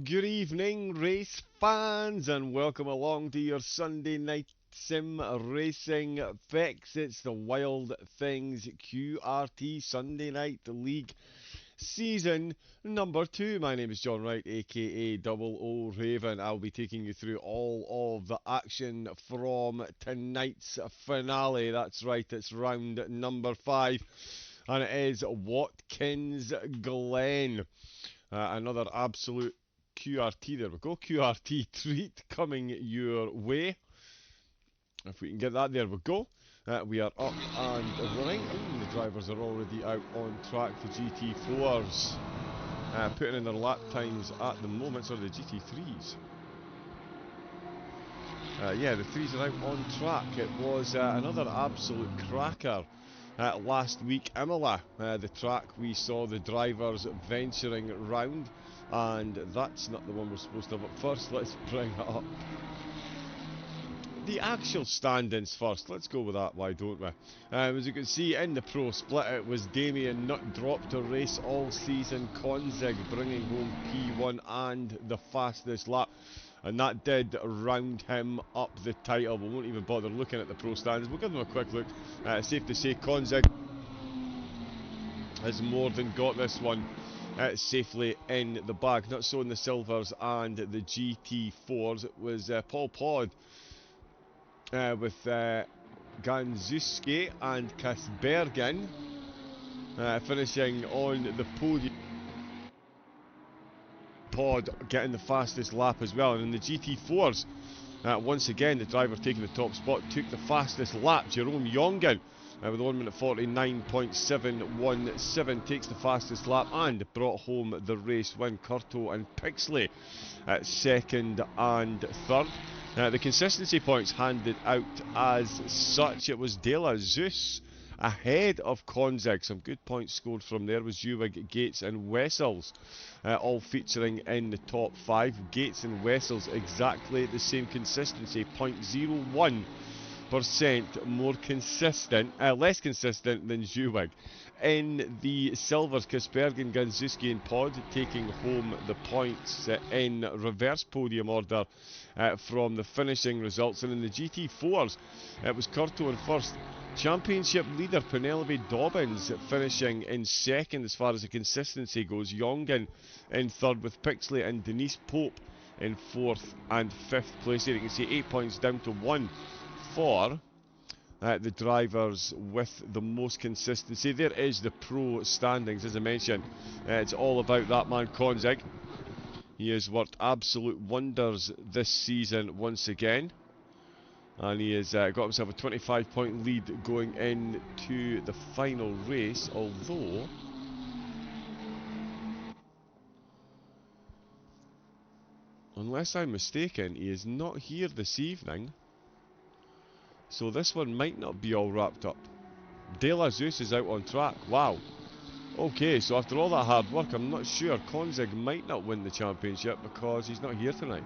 Good evening, race fans, and welcome along to your Sunday night sim racing fix. It's the Wild Things QRT Sunday Night League season number 2. My name is John Wright, aka Double O Raven. I'll be taking you through all of the action from tonight's finale. That's right, it's round number 5, and it is Watkins Glen. Another absolute QRT, there we go, QRT treat coming your way. If we can get that, there we go. We are up and running. Ooh, the drivers are already out on track for GT4s. Putting in their lap times at the moment, sorry, the GT3s. Yeah, the 3s are out on track. It was another absolute cracker last week. Imola, the track we saw the drivers venturing round, and that's not the one we're supposed to have up first. Let's bring it up. The actual standings first. Let's go with that, why don't we? As you can see in the pro split, it was Damien Nutt dropped a race all season. Konzig bringing home P1 and the fastest lap, and that did round him up the title. We won't even bother looking at the pro standings. We'll give them a quick look. Safe to say Konzig has more than got this one safely in the bag. Not so in the silvers and the GT4s. It was Paul Pod with Ganzuski and Kasbergen finishing on the podium. Pod getting the fastest lap as well, and in the GT4s, once again the driver taking the top spot took the fastest lap. Jerome Jongen with 1 minute 49.917 takes the fastest lap and brought home the race win. Curto and Pixley at second and third. The consistency points handed out as such. It was De La Zeus ahead of Konzig. Some good points scored from there was Ewig, Gates and Wessels, all featuring in the top 5. Gates and Wessels exactly the same consistency, 0.01% more consistent, less consistent than Ewig. In the silvers, Kaspergen, Ganzuski and Pod taking home the points in reverse podium order from the finishing results. And in the GT4s, it was Curto in first. Championship leader Penelope Dobbins finishing in second as far as the consistency goes. Jongen in third with Pixley and Denise Pope in fourth and fifth place. Here you can see 8 points down to 1 for the drivers with the most consistency. There is the pro standings, as I mentioned. It's all about that man Konzig. He has worked absolute wonders this season once again, and he has got himself a 25-point lead going into the final race, although unless I'm mistaken, he is not here this evening. So this one might not be all wrapped up. De La Zeus is out on track. Wow. Okay, so after all that hard work, I'm not sure. Konzig might not win the championship because he's not here tonight.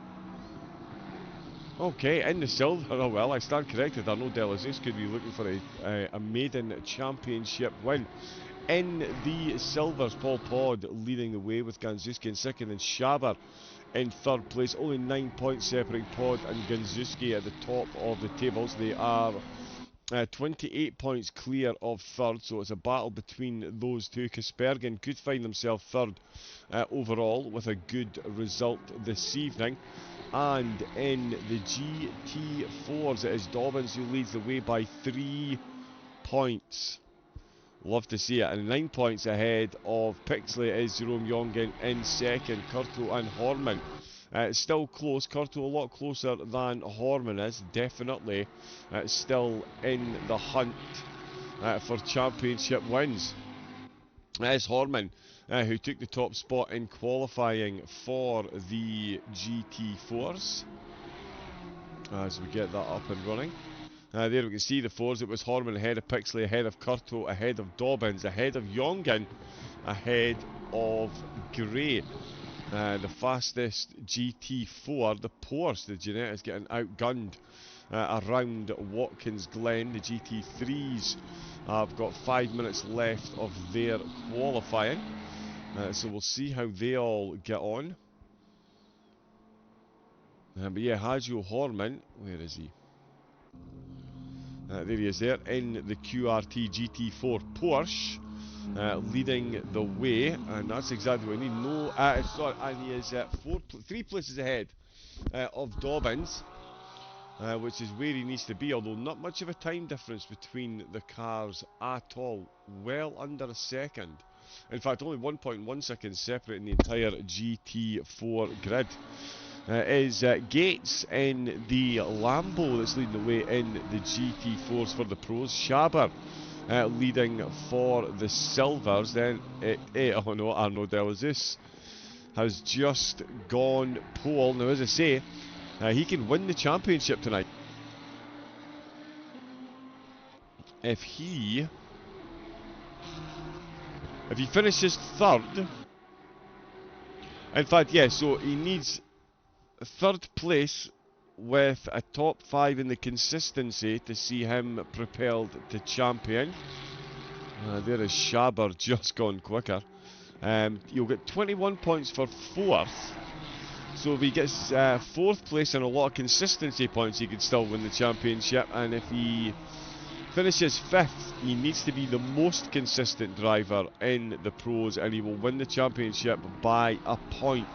Okay, in the silver, oh well, I stand corrected. I know De La Zeus could be looking for a maiden championship win. In the silvers, Paul Pod leading the way with Ganzuski in second, and Schaber in third place. Only 9 points separating Pod and Ganzuski at the top of the tables. They are 28 points clear of third, so it's a battle between those two. Kaspergen could find himself third overall with a good result this evening. And in the GT4s, it is Dobbins who leads the way by 3 points. Love to see it. And 9 points ahead of Pixley is Jerome Jongen in second. Curto and Horman still close. Curto a lot closer than Horman is, definitely still in the hunt for championship wins. It is Horman who took the top spot in qualifying for the GT4s. As we get that up and running. There we can see the fours. It was Horman ahead of Pixley, ahead of Curto, ahead of Dobbins, ahead of Jongen, ahead of Gray. The fastest GT4, the Porsche, the Genetics getting outgunned around Watkins Glen. The GT3s have got 5 minutes left of their qualifying, so we'll see how they all get on. But yeah, Hajo Horman, where is he? There he is there, in the QRT GT4 Porsche, leading the way, and that's exactly what we need. No, sorry, and he is 3 places ahead of Dobbins, which is where he needs to be, although not much of a time difference between the cars at all, well under a second. In fact, only 1.1 seconds separating the entire GT4 grid. Is Gates in the Lambo that's leading the way in the GT4s for the pros. Schaber leading for the silvers. Then, oh no, Arnaud Delazis has just gone pole. Now, as I say, he can win the championship tonight. If he finishes third, in fact, yeah, so he needs third place with a top 5 in the consistency to see him propelled to champion. There is Schaber, just gone quicker. You'll get 21 points for fourth. So if he gets fourth place and a lot of consistency points, he could still win the championship. And if he finishes fifth, he needs to be the most consistent driver in the pros, and he will win the championship by a point.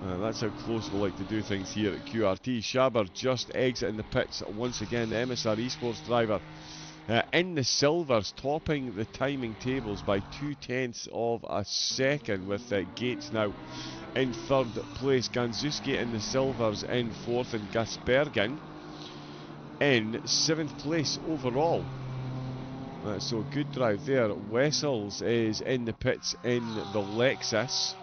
That's how close we like to do things here at QRT. Schaber just exiting the pits once again, the MSR Esports driver in the silvers, topping the timing tables by 0.2 of a second, with Gates now in third place, Ganzuski in the silvers in fourth, and Gasbergen in 7th place overall. So good drive there. Wessels is in the pits in the Lexus.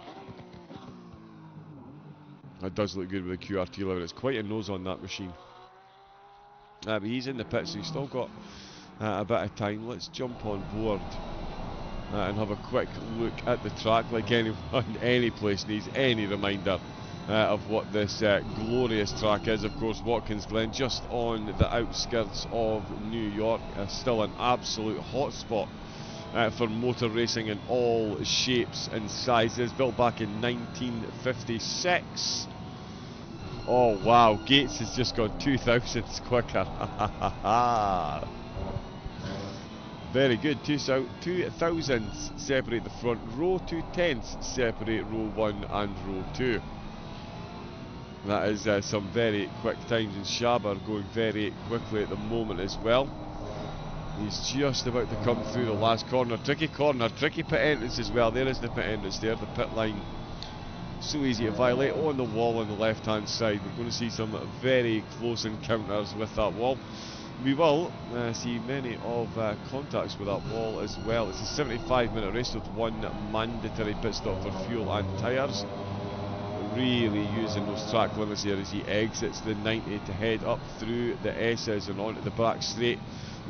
That does look good with the QRT 11. It's quite a nose on that machine. But he's in the pits, so he's still got a bit of time. Let's jump on board and have a quick look at the track, like anyone, any place needs any reminder of what this glorious track is. Of course, Watkins Glen, just on the outskirts of New York, still an absolute hotspot for motor racing in all shapes and sizes. Built back in 1956. Oh wow, Gates has just gone 2,000s quicker. Very good. 2,000s separate the front row, 2/10 separate row 1 and row 2. That is some very quick times, and Schaber going very quickly at the moment as well. He's just about to come through the last corner. Tricky corner, tricky pit entrance as well. There is the pit entrance there, the pit line. So easy to violate. On the wall on the left hand side, we're going to see some very close encounters with that wall. We will see many of contacts with that wall as well. It's a 75-minute race with one mandatory pit stop for fuel and tyres. Really using those track limits here as he exits the 90 to head up through the S's and onto the back straight,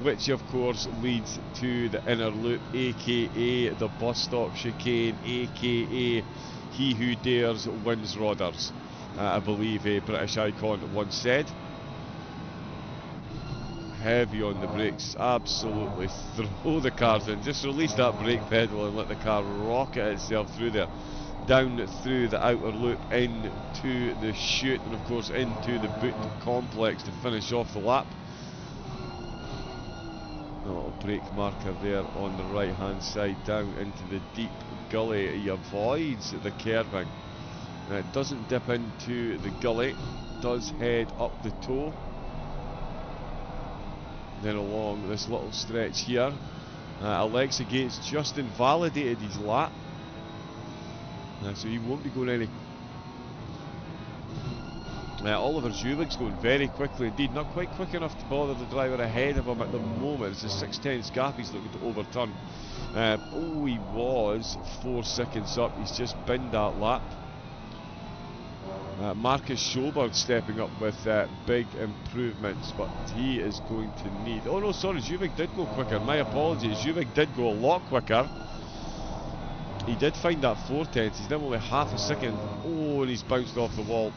which of course leads to the inner loop, aka the bus stop chicane, aka he who dares wins Rodders, I believe a British icon once said. Heavy on the brakes, absolutely throw the cars in, just release that brake pedal and let the car rocket itself through there, down through the outer loop into the chute, and of course into the boot complex to finish off the lap. A little brake marker there on the right hand side, down into the deep gully. He avoids the kerbing, it doesn't dip into the gully, does head up the toe, then along this little stretch here. Alexa Gates just invalidated his lap, so he won't be going any. Oliver Zubig's going very quickly indeed, not quite quick enough to bother the driver ahead of him at the moment. It's a 6/10 gap he's looking to overturn. Oh, he was 4 seconds up, he's just binned that lap. Marcus Schoberg stepping up with big improvements, but he is going to need... Oh no, sorry, Zubig did go quicker, my apologies. Zubig did go a lot quicker. He did find that 4/10, he's now only half a second. Oh, and he's bounced off the wall.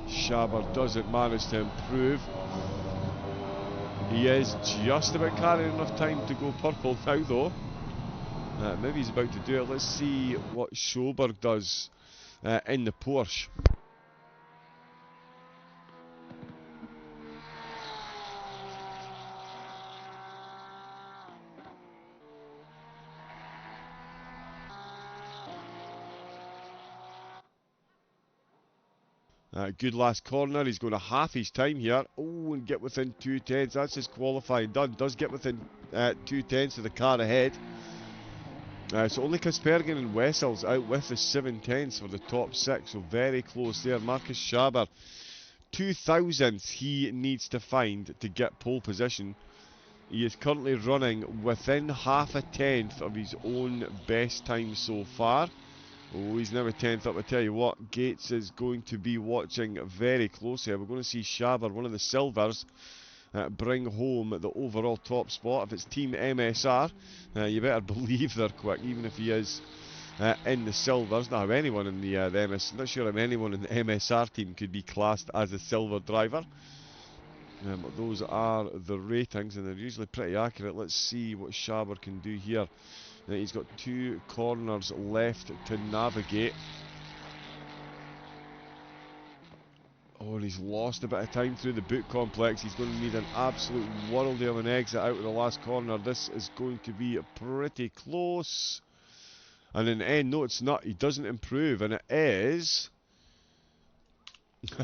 Schaber doesn't manage to improve. He is just about carrying enough time to go purple now though. Maybe he's about to do it. Let's see what Schoberg does in the Porsche. Good last corner. He's going to half his time here. Oh, and get within 2/10. That's his qualifying done. Does get within 2/10 of the car ahead. So only Kaspergen and Wessels out with the 7/10 for the top 6. So very close there. Marcus Schaber, 2,000th he needs to find to get pole position. He is currently running within half a tenth of his own best time so far. Oh, he's now a 10th up. I tell you what, Gates is going to be watching very closely. We're going to see Schaber, one of the silvers, bring home the overall top spot. If it's Team MSR, you better believe they're quick, even if he is in the silvers. Not anyone in the MS. Not sure if anyone in the MSR team could be classed as a silver driver. But those are the ratings, and they're usually pretty accurate. Let's see what Schaber can do here. He's got 2 corners left to navigate. Oh, and he's lost a bit of time through the boot complex. He's going to need an absolute worldie of an exit out of the last corner. This is going to be pretty close. And in the end, no, it's not. He doesn't improve, and it is...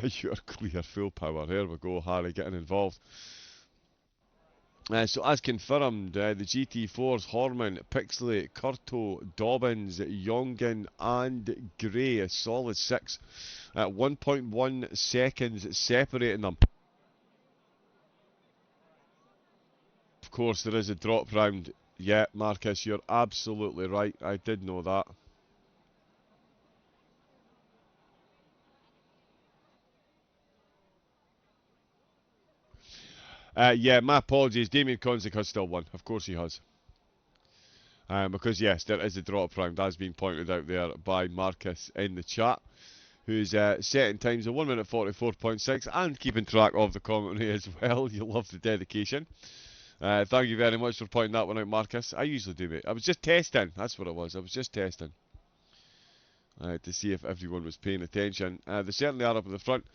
You're clear, full power. Here we go, Harry getting involved. So as confirmed, the GT4s, Horman, Pixley, Curto, Dobbins, Jongen and Gray, a solid 6. 1.1 seconds separating them. Of course, there is a drop round. Yeah, Marcus, you're absolutely right. I did know that. Yeah, my apologies. Damien Konzik has still won. Of course he has. Because, yes, there is a drop round, as being pointed out there by Marcus in the chat, who's setting times of 1 minute 44.6 and keeping track of the commentary as well. You love the dedication. Thank you very much for pointing that one out, Marcus. I usually do, mate. I was just testing. That's what it was. I was just testing. To see if everyone was paying attention. They certainly are up at the front.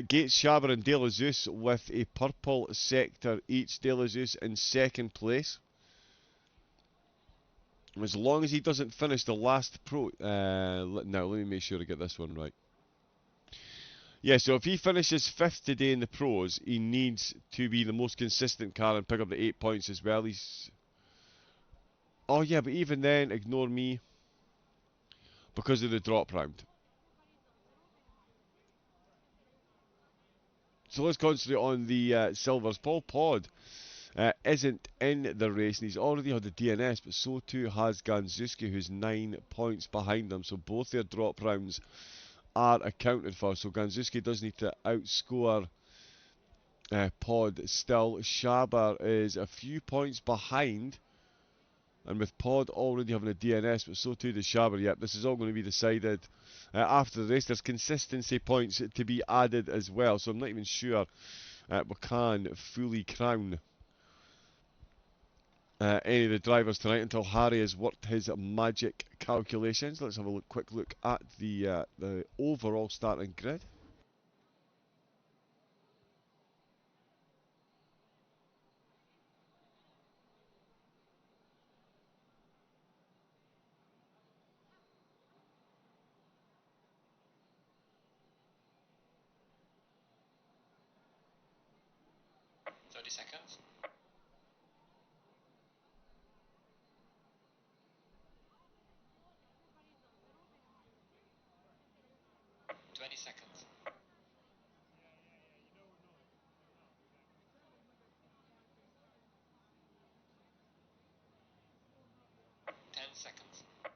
Gates, Schaber and De La Zeus with a purple sector each. De La Zeus in second place. As long as he doesn't finish the last pro... now, let me make sure I get this one right. Yeah, so if he finishes 5th today in the pros, he needs to be the most consistent car and pick up the 8 points as well. He's... Oh yeah, but even then, ignore me. Because of the drop round. So let's concentrate on the silvers. Paul Pod isn't in the race, and he's already had the DNS, but so too has Ganzuski, who's 9 points behind them. So both their drop rounds are accounted for. So Ganzuski does need to outscore Pod still. Schaber is a few points behind, and with Pod already having a DNS, but so too does Schaber. Yep, this is all going to be decided after the race. There's consistency points to be added as well, so I'm not even sure we can fully crown any of the drivers tonight until Harry has worked his magic calculations. Let's have a quick look at the overall starting grid. Seconds. 20 seconds. 10 seconds. 9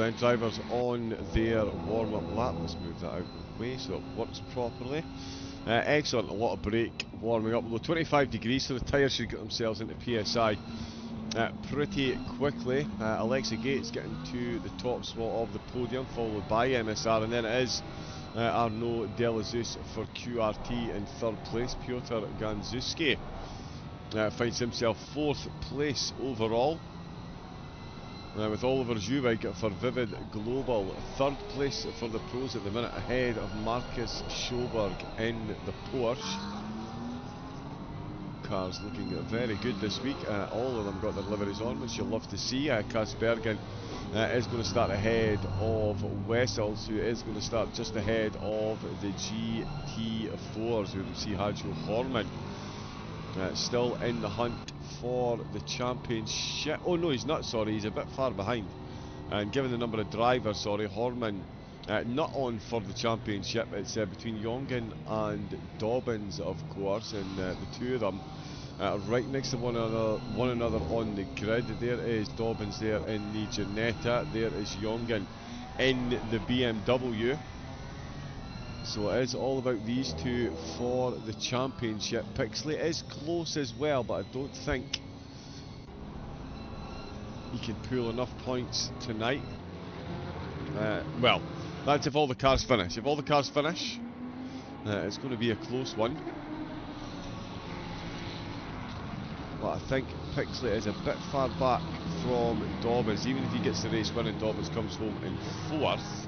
Then drivers on their warm-up lap. Let's move that out of the way so it works properly. Excellent, a lot of brake warming up. Although 25 degrees, so the tyres should get themselves into PSI pretty quickly. Alexa Gates getting to the top spot of the podium, followed by MSR, and then it is Arnaud Delazus for QRT in third place. Piotr Ganzuski finds himself fourth place overall. With Oliver Zhuwig for Vivid Global, third place for the pros at the minute, ahead of Marcus Schoberg in the Porsche. Cars looking very good this week. All of them got their liveries on, which you'll love to see. Kasbergen is going to start ahead of Wessels, who is going to start just ahead of the GT4s. We will see Hajo Horman still in the hunt for the championship. Oh no, he's not, sorry, he's a bit far behind. And given the number of drivers, sorry, Horman not on for the championship. It's between Jongen and Dobbins, of course, and the two of them right next to one another on the grid. There is Dobbins there in the Ginetta, there is Jongen in the BMW. So it is all about these two for the championship. Pixley is close as well, but I don't think he can pull enough points tonight. Well, that's if all the cars finish. If all the cars finish, it's going to be a close one. But I think Pixley is a bit far back from Dobbins. Even if he gets the race win and Dobbins comes home in fourth.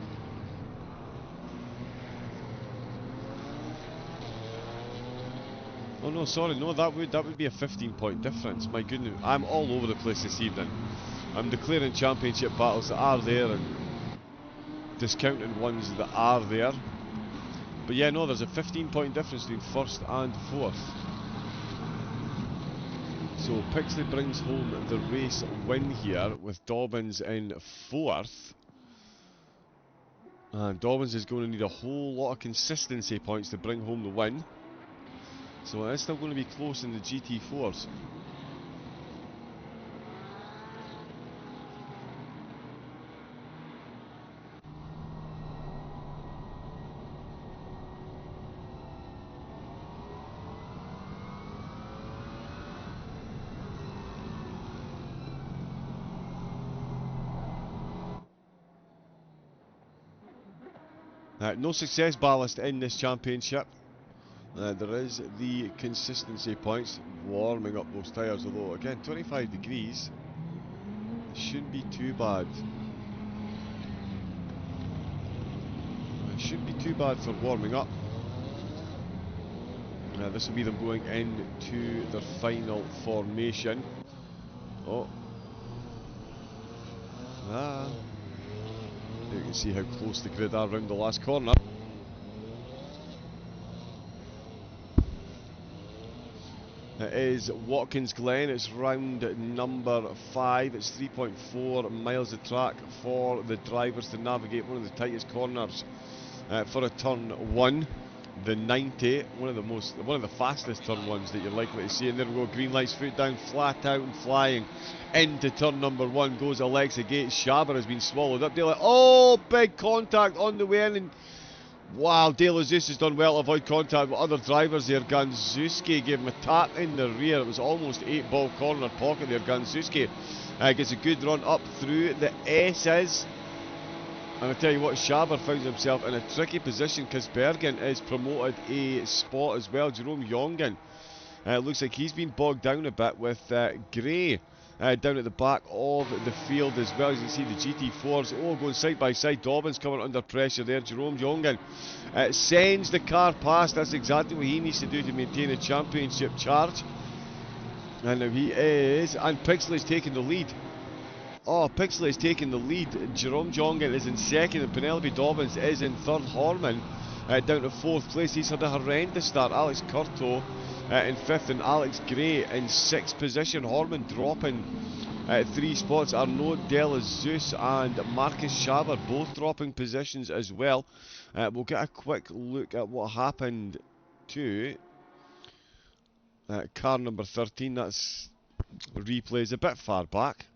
Oh no, sorry, no, that would be a 15-point difference. My goodness, I'm all over the place this evening. I'm declaring championship battles that are there and discounting ones that are there. But yeah, no, there's a 15-point difference between first and fourth. So Pixley brings home the race win here with Dobbins in fourth. And Dobbins is going to need a whole lot of consistency points to bring home the win. So it's still going to be close in the GT4s. No success ballast in this championship. There is the consistency points, warming up those tyres, although again 25 degrees shouldn't be too bad. It shouldn't be too bad for warming up. This will be them going into their final formation. Oh. You can see how close the grid are around the last corner. It is Watkins Glen, it's round number 5, it's 3.4 miles of track for the drivers to navigate one of the tightest corners for a turn 1. The 90, one of the fastest turn 1s that you're likely to see, and there we go, green lights, foot down, flat out and flying into turn number 1 goes Alexa Gates. Schaber has been swallowed up. Oh, big contact on the way in, and wow, Delazus has done well to avoid contact with other drivers there. Ganzuski gave him a tap in the rear. It was almost 8-ball corner pocket there. Ganzuski gets a good run up through the S's. And I tell you what, Schaber finds himself in a tricky position because Bergen is promoted a spot as well. Jerome Jongen looks like he's been bogged down a bit with Gray down at the back of the field as well. As you can see the GT4s going side by side. Dobbins coming under pressure there. Jerome Jongen sends the car past. That's exactly what he needs to do to maintain a championship charge. And now he is, and Pixley's taking the lead. Oh, Pixley is taking the lead. Jerome Jongen is in second and Penelope Dobbins is in third. Horman down to fourth place. He's had a horrendous start. Alex Curto in fifth and Alex Gray in sixth position. Horman dropping 3 spots. Arnaud Delazus and Marcus Schaber both dropping positions as well. We'll get a quick look at what happened to car number 13. That's replays a bit far back.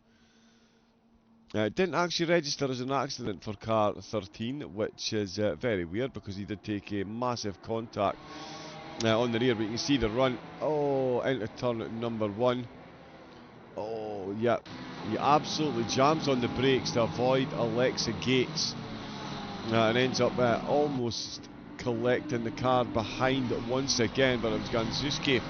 It didn't actually register as an accident for car 13, which is very weird because he did take a massive contact on the rear, but you can see the run. Oh, into turn number 1. Oh, yeah. He absolutely jams on the brakes to avoid Alexa Gates and ends up almost collecting the car behind once again, but it was Ganzuski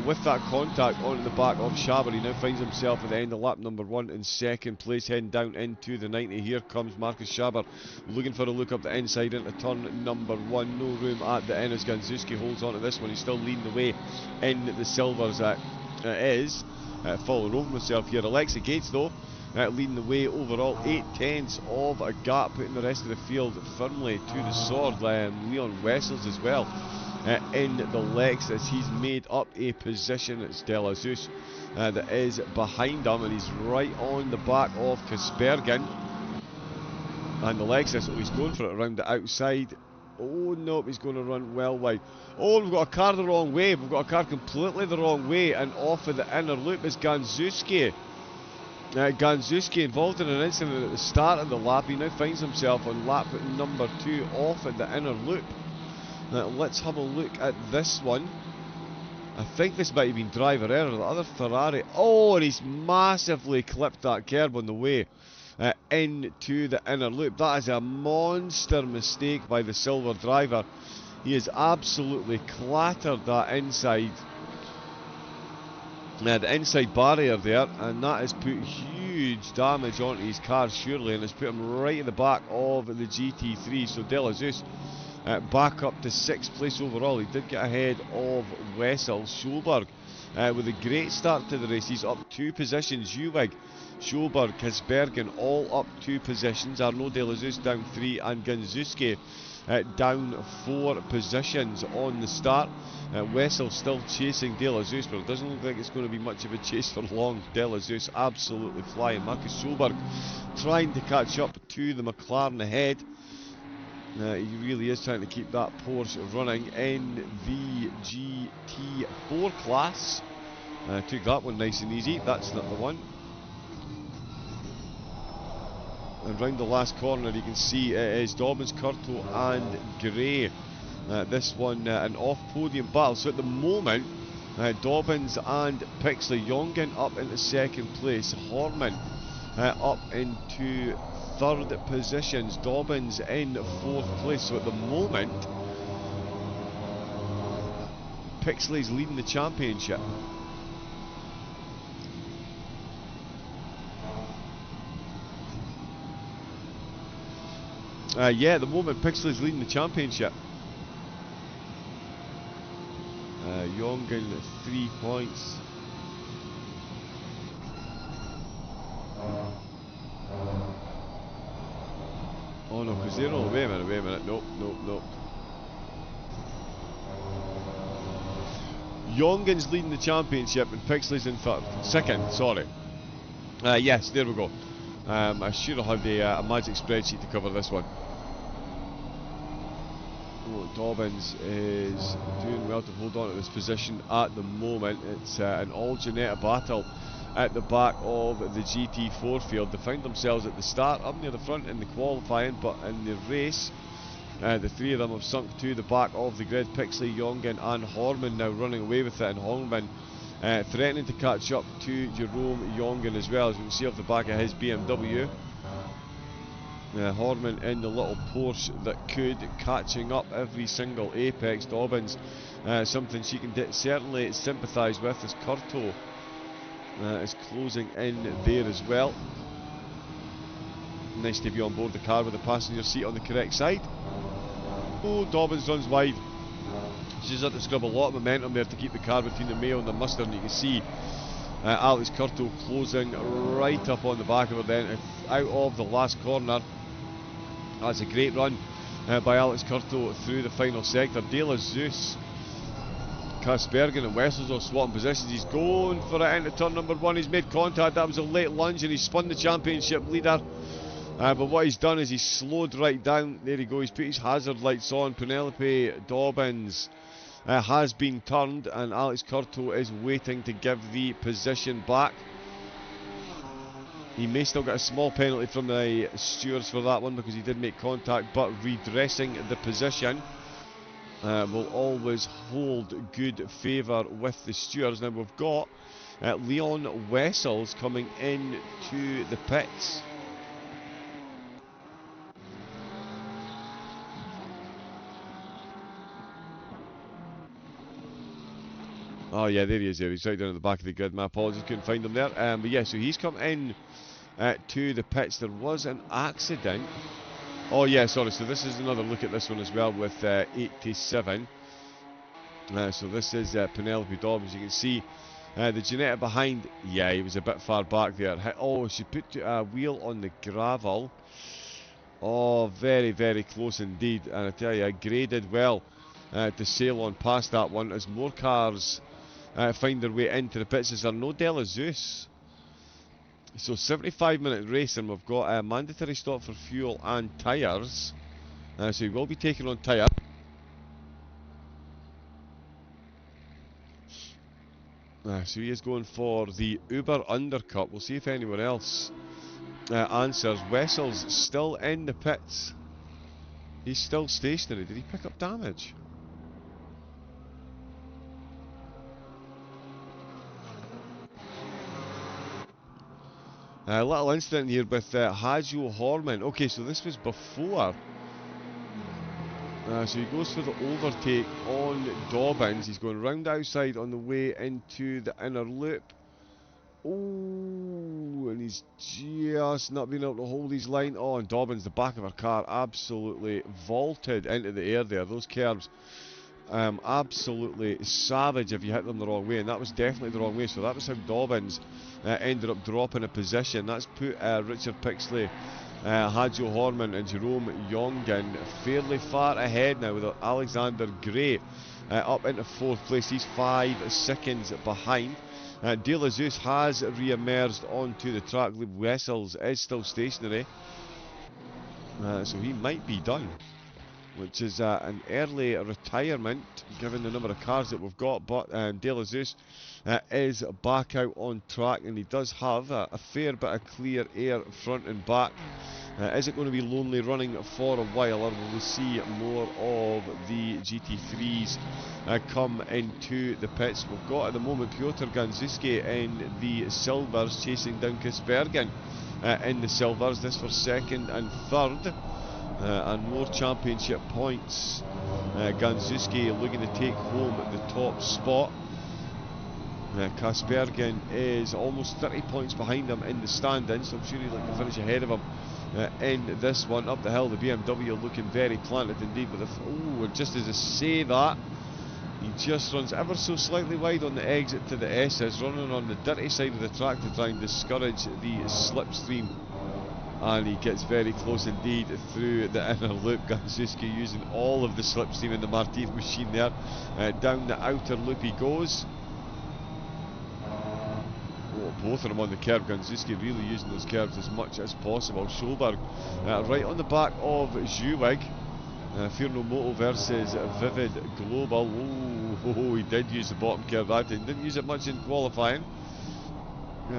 with that contact onto the back of Schaber. He now finds himself at the end of lap number 1 in second place, heading down into the 90. Here comes Marcus Schaber looking for a look up the inside into turn number 1. No room at the end as Ganzuski holds on to this one. He's still leading the way in the silvers. Is falling over himself here. Alexa Gates though leading the way overall, 8/10 of a gap, putting the rest of the field firmly to the sword. Leon Wessels as well in the Lexus. He's made up a position. It's De La Zeus that is behind him, and he's right on the back of Kaspergen. And the Lexus, oh, he's going for it around the outside. Oh no, he's going to run well wide. Oh, we've got a car the wrong way. We've got a car completely the wrong way, and off of the inner loop is Ganzuski. Ganzuski involved in an incident at the start of the lap. He now finds himself on lap number 2 off at the inner loop. Let's have a look at this one. I think this might have been driver error. The other Ferrari. Oh, and he's massively clipped that curb on the way into the inner loop. That is a monster mistake by the silver driver. He has absolutely clattered that inside. The inside barrier there, and that has put huge damage onto his car surely, and has put him right at the back of the GT3. So De La Zeus back up to 6th place overall. He did get ahead of Wessel. Schulberg with a great start to the race. He's up 2 positions. Uwig, Schulberg, Kasbergen all up 2 positions. Arnaud De La Zeus down 3, and Ganzuski down 4 positions on the start. Wessel still chasing De La Zeus, but it doesn't look like it's going to be much of a chase for long. De La Zeus absolutely flying. Marcus Schulberg trying to catch up to the McLaren ahead. He really is trying to keep that Porsche running in the GT4 class. Took that one nice and easy. That's not the one. And round the last corner you can see it is Dobbins, Curto and Gray. This one an off-podium battle. So at the moment Dobbins and Pixley, Jongen up into 2nd place, Horman up into 3rd positions, Dobbins in 4th place. So at the moment Pixley's leading the championship. Yeah, at the moment Pixley's leading the championship. Jongen 3 points. Oh no, because they're all. Wait a minute. Nope. Jongen's leading the championship and Pixley's in 2nd, sorry. Yes, there we go. I should have had a magic spreadsheet to cover this one. Oh, Dobbins is doing well to hold on to this position at the moment. It's an all-Janetta battle at the back of the GT4 field. They found themselves at the start up near the front in the qualifying, but in the race the 3 of them have sunk to the back of the grid. Pixley, Jongen and Horman now running away with it, and Horman threatening to catch up to Jerome Jongen as well, as we can see off the back of his BMW. Horman in the little Porsche that could, catching up every single apex. Dobbins, something she can certainly sympathise with, as Curto is closing in there as well. Nice to be on board the car with the passenger seat on the correct side. Oh, Dobbins runs wide. She's had to scrub a lot of momentum there to keep the car between the Mayo and the Mustard, and you can see Alex Curto closing right up on the back of her then, out of the last corner. That's a great run by Alex Curto through the final sector. De La Zeus, Kaspergen and Wessels are swapping positions. He's going for it into turn number 1. He's made contact. That was a late lunge and he spun the championship leader. But what he's done is he's slowed right down. There you go. He's put his hazard lights on. Penelope Dobbins has been turned, and Alex Curto is waiting to give the position back. He may still get a small penalty from the stewards for that one because he did make contact, but redressing the position will always hold good favour with the stewards. Now we've got Leon Wessels coming in to the pits. Oh yeah, there he is there. He's right down at the back of the grid. My apologies, couldn't find him there. But yeah, so he's come in to the pits. There was an accident. Oh yeah, sorry, so this is another look at this one as well with 87. So this is Penelope Dobbins. You can see the Janetta behind. Yeah, he was a bit far back there. Oh, she put a wheel on the gravel. Oh, very, very close indeed. And I tell you, graded well to sail on past that one as more cars find their way into the pits. Is there no Della Zeus? So 75-minute race, and we've got a mandatory stop for fuel and tyres. So he will be taking on tyre. So he is going for the Uber undercut. We'll see if anyone else answers. Wessel's still in the pits. He's still stationary. Did he pick up damage? A little incident here with Hajo Horman. Okay, so this was before. So he goes for the overtake on Dobbins. He's going round outside on the way into the inner loop. Oh, and he's just not been able to hold his line. Oh, and Dobbins, the back of her car, absolutely vaulted into the air there. Those curbs, absolutely savage if you hit them the wrong way, and that was definitely the wrong way. So that was how Dobbins ended up dropping a position. That's put Richard Pixley, Hajo Horman and Jerome Yongen fairly far ahead now, with Alexander Gray up into 4th place. He's 5 seconds behind. De La Zeus has re-emerged onto the track. Wessels is still stationary, so he might be done, which is an early retirement given the number of cars that we've got. But De La Zeus is back out on track, and he does have a fair bit of clear air front and back. Is it going to be lonely running for a while, or will we see more of the GT3s come into the pits? We've got at the moment Piotr Ganzuski in the silvers chasing down Kaspergen in the silvers. This for 2nd and 3rd. And more championship points. Ganzuski looking to take home the top spot. Kaspergen is almost 30 points behind him in the standings, so I'm sure he'd like to finish ahead of him in this one. Up the hill, the BMW looking very planted indeed. But and just as I say that, he just runs ever so slightly wide on the exit to the S's, running on the dirty side of the track to try and discourage the slipstream. And he gets very close indeed through the inner loop. Ganzuski using all of the slipstream in the Martin machine there. Down the outer loop he goes. Oh, both of them on the curb. Ganzuski really using those curbs as much as possible. Schulberg right on the back of Zhuwig. Fierno Moto versus Vivid Global. Oh, he did use the bottom curb that time. Didn't use it much in qualifying.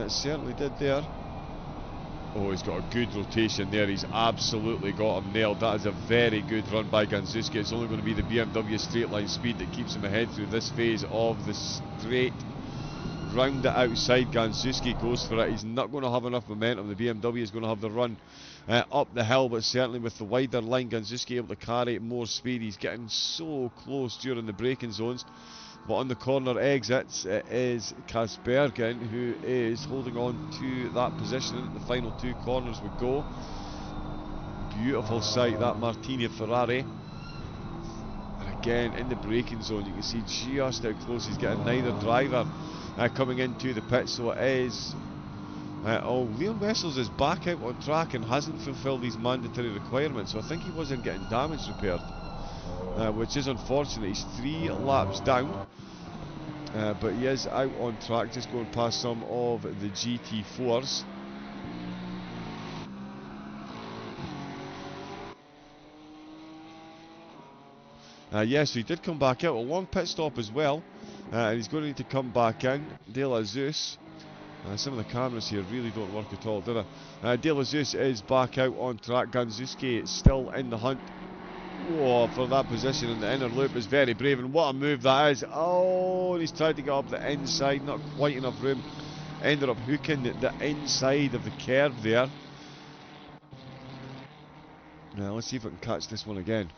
Certainly did there. Oh, he's got a good rotation there. He's absolutely got him nailed. That is a very good run by Ganzuski. It's only going to be the BMW straight line speed that keeps him ahead through this phase of the straight. Round the outside, Ganzuski goes for it. He's not going to have enough momentum. The BMW is going to have the run up the hill, but certainly with the wider line, Ganzuski able to carry more speed. He's getting so close during the braking zones. But on the corner exits, it is Kaspergen who is holding on to that position. The final 2 corners would go. Beautiful sight, that Martini Ferrari. And again, in the braking zone, you can see just how close he's getting. Neither driver coming into the pit, so it is... Leon Wessels is back out on track and hasn't fulfilled these mandatory requirements, so I think he wasn't getting damage repaired. Which is unfortunate. He's 3 laps down, but he is out on track, just going past some of the GT4s. Yes, so he did come back out, a long pit stop as well, and he's going to need to come back in. De La Zeus Some of the cameras here really don't work at all, do they? De La Zeus is back out on track. Ganzuski still in the hunt. Whoa, for that position in the inner loop is very brave, and what a move that is. Oh, he's tried to get up the inside, not quite enough room. Ended up hooking the inside of the curve there. Now let's see if I can catch this one again.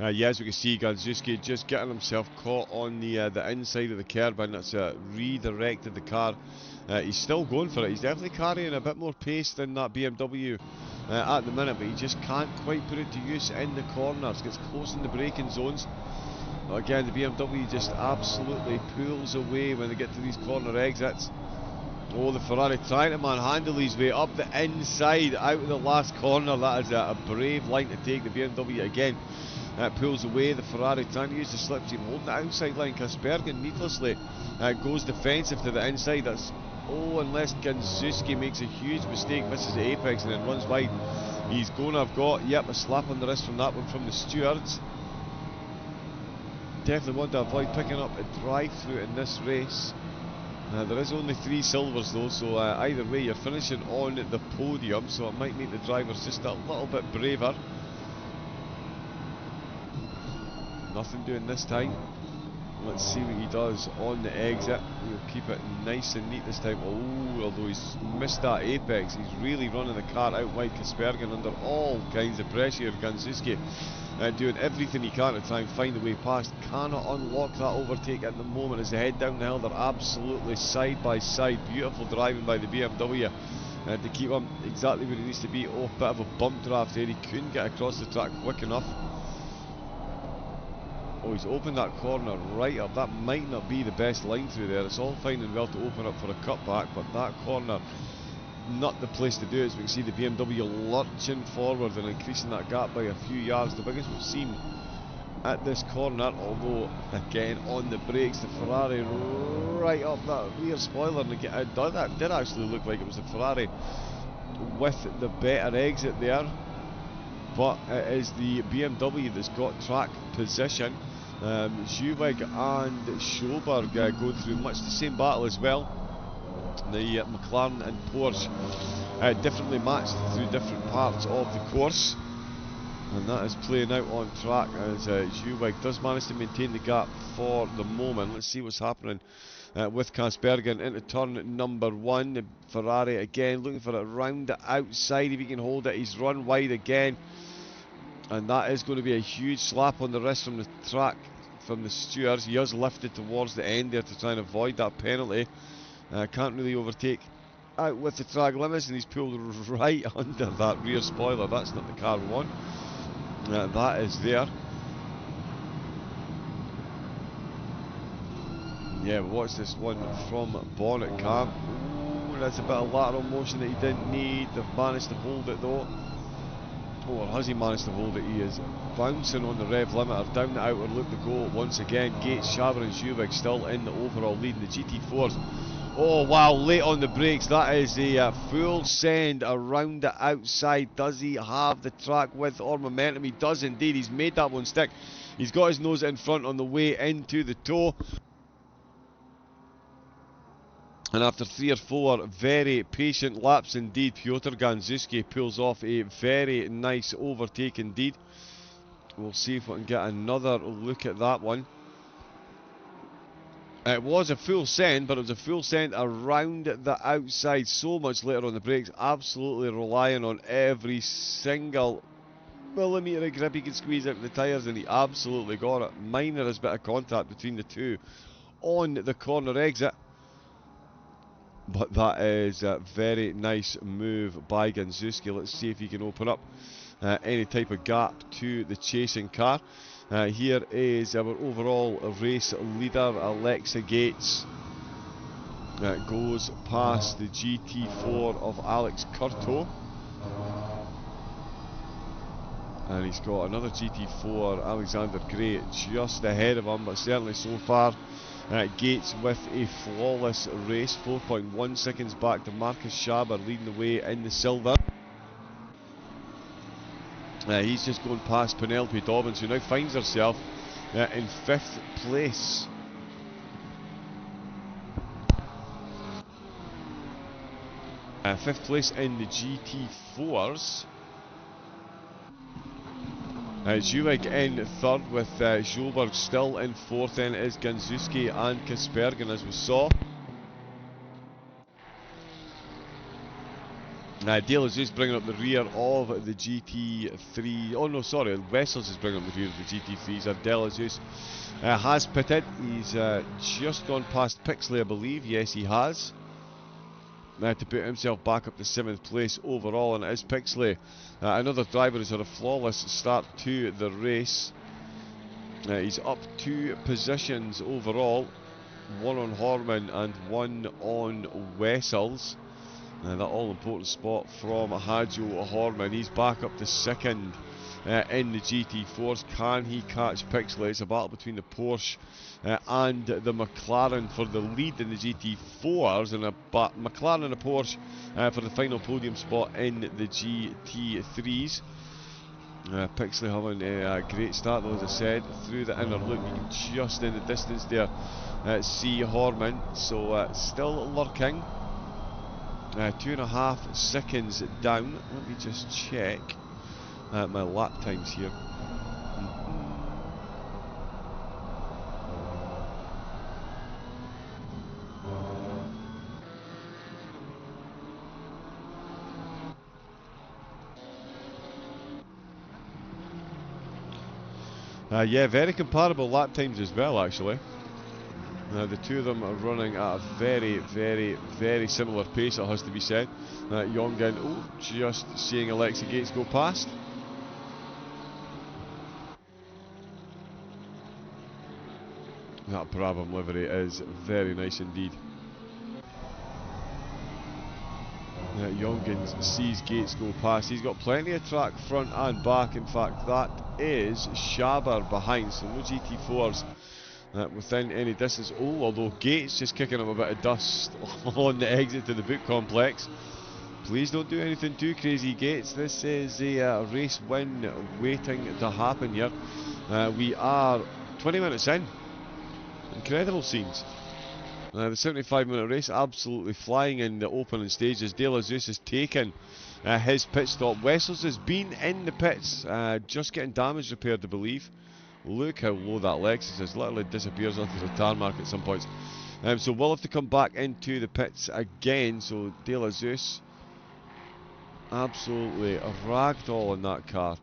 Yeah, as we can see, Ganzuski just getting himself caught on the inside of the curb, and that's redirected the car. He's still going for it. He's definitely carrying a bit more pace than that BMW at the minute, but he just can't quite put it to use in the corners. Gets close in the braking zones. Again, the BMW just absolutely pulls away when they get to these corner exits. Oh, the Ferrari trying to manhandle his way up the inside out of the last corner. That is a brave line to take. The BMW again pulls away. The Ferrari trying to use the slipstream, holding the outside line. Kaspergen needlessly goes defensive to the inside. That's unless Ganzuski makes a huge mistake, misses the apex and then runs wide. He's going to have got, a slap on the wrist from that one from the stewards. Definitely want to avoid picking up a drive-through in this race. There is only 3 silvers though, so either way you're finishing on the podium, so it might make the drivers just a little bit braver. Nothing doing this time. Let's see what he does on the exit. He'll keep it nice and neat this time. Oh, although he's missed that apex, he's really running the car out wide. Kaspergen under all kinds of pressure. Ganzuski doing everything he can to try and find a way past. Cannot unlock that overtake at the moment as they head down the hill. They're absolutely side by side. Beautiful driving by the BMW to keep him exactly where he needs to be. Oh, bit of a bump draft there. He couldn't get across the track quick enough. Oh, he's opened that corner right up. That might not be the best line through there. It's all fine and well to open up for a cutback, but that corner, not the place to do it. As we can see the BMW lurching forward and increasing that gap by a few yards. The biggest we've seen at this corner, although again on the brakes, the Ferrari right up that rear spoiler, and that did actually look like it was the Ferrari with the better exit there. But it is the BMW that's got track position. Zhuwig and Schoberg go through much the same battle as well. The McLaren and Porsche differently matched through different parts of the course, and that is playing out on track as Zhuwig does manage to maintain the gap for the moment. Let's see what's happening with Kaspergen into turn number 1. The Ferrari again looking for it round the outside. If he can hold it, he's run wide again. And that is going to be a huge slap on the wrist from the track, from the stewards. He has lifted towards the end there to try and avoid that penalty. Can't really overtake out with the track limits, and he's pulled right under that rear spoiler. That's not the car we want. That is there. Yeah, watch this one from bonnet cam. Ooh, that's a bit of lateral motion that he didn't need. They've managed to hold it though. Or has he managed to hold it? He is bouncing on the rev limiter down the outer loop to go once again. Gates, Shaver and Zhuwig still in the overall lead in the GT4s. Oh wow, late on the brakes. That is a full send around the outside. Does he have the track width or momentum? He does indeed. He's made that one stick. He's got his nose in front on the way into the toe. And after 3 or 4 very patient laps indeed, Piotr Ganzuski pulls off a very nice overtake indeed. We'll see if we can get another look at that one. It was a full send, but it was a full send around the outside. So much later on the brakes, absolutely relying on every single millimetre of grip he could squeeze out of the tyres, and he absolutely got it. Minorest bit of contact between the two on the corner exit. But that is a very nice move by Ganzuski. Let's see if he can open up any type of gap to the chasing car. Here is our overall race leader, Alexa Gates. Goes past the GT4 of Alex Curto. And he's got another GT4, Alexander Gray, just ahead of him, but certainly so far, Gates with a flawless race, 4.1 seconds back to Marcus Schaber, leading the way in the silver. He's just going past Penelope Dobbins, who now finds herself in 5th place. Fifth place in the GT4s. Zulig in 3rd with Joberg still in 4th. Then is Ganzuski and Kaspergen, as we saw. De La Zeus bringing up the rear of the GT3. Oh no, sorry, Wessels is bringing up the rear of the GT3s. De La Zeus has pitted. He's just gone past Pixley, I believe. Yes, he has. To put himself back up to 7th place overall, and it is Pixley. Another driver who's had a flawless start to the race. He's up 2 positions overall, 1 on Horman and 1 on Wessels. That all-important spot from Hajo Horman. He's back up to 2nd in the GT4s. Can he catch Pixley? It's a battle between the Porsche and the McLaren for the lead in the GT4s, and a McLaren and a Porsche for the final podium spot in the GT3s. Pixley having a great start, though, as I said, through the inner loop. You can just in the distance there see Horman, so still lurking. 2.5 seconds down. Let me just check my lap times here. Yeah, very comparable lap times as well, actually. The two of them are running at a very, very, very similar pace, it has to be said. Jongen, just seeing Alexa Gates go past. That Brabham livery is very nice indeed. Jongen sees Gates go past. He's got plenty of track front and back. In fact, that is Schaber behind, so no GT4s within any distance. Although Gates just kicking up a bit of dust on the exit to the boot complex. Please don't do anything too crazy, Gates. This is a race win waiting to happen here. We are 20 minutes in. Incredible scenes. The 75-minute race absolutely flying in the opening stages. De La Zeus has taken his pit stop. Wessels has been in the pits, just getting damage repaired, I believe. Look how low that Lexus is. Literally disappears onto the tarmac at some points. So we'll have to come back into the pits again. So De La Zeus absolutely a ragdoll in that car.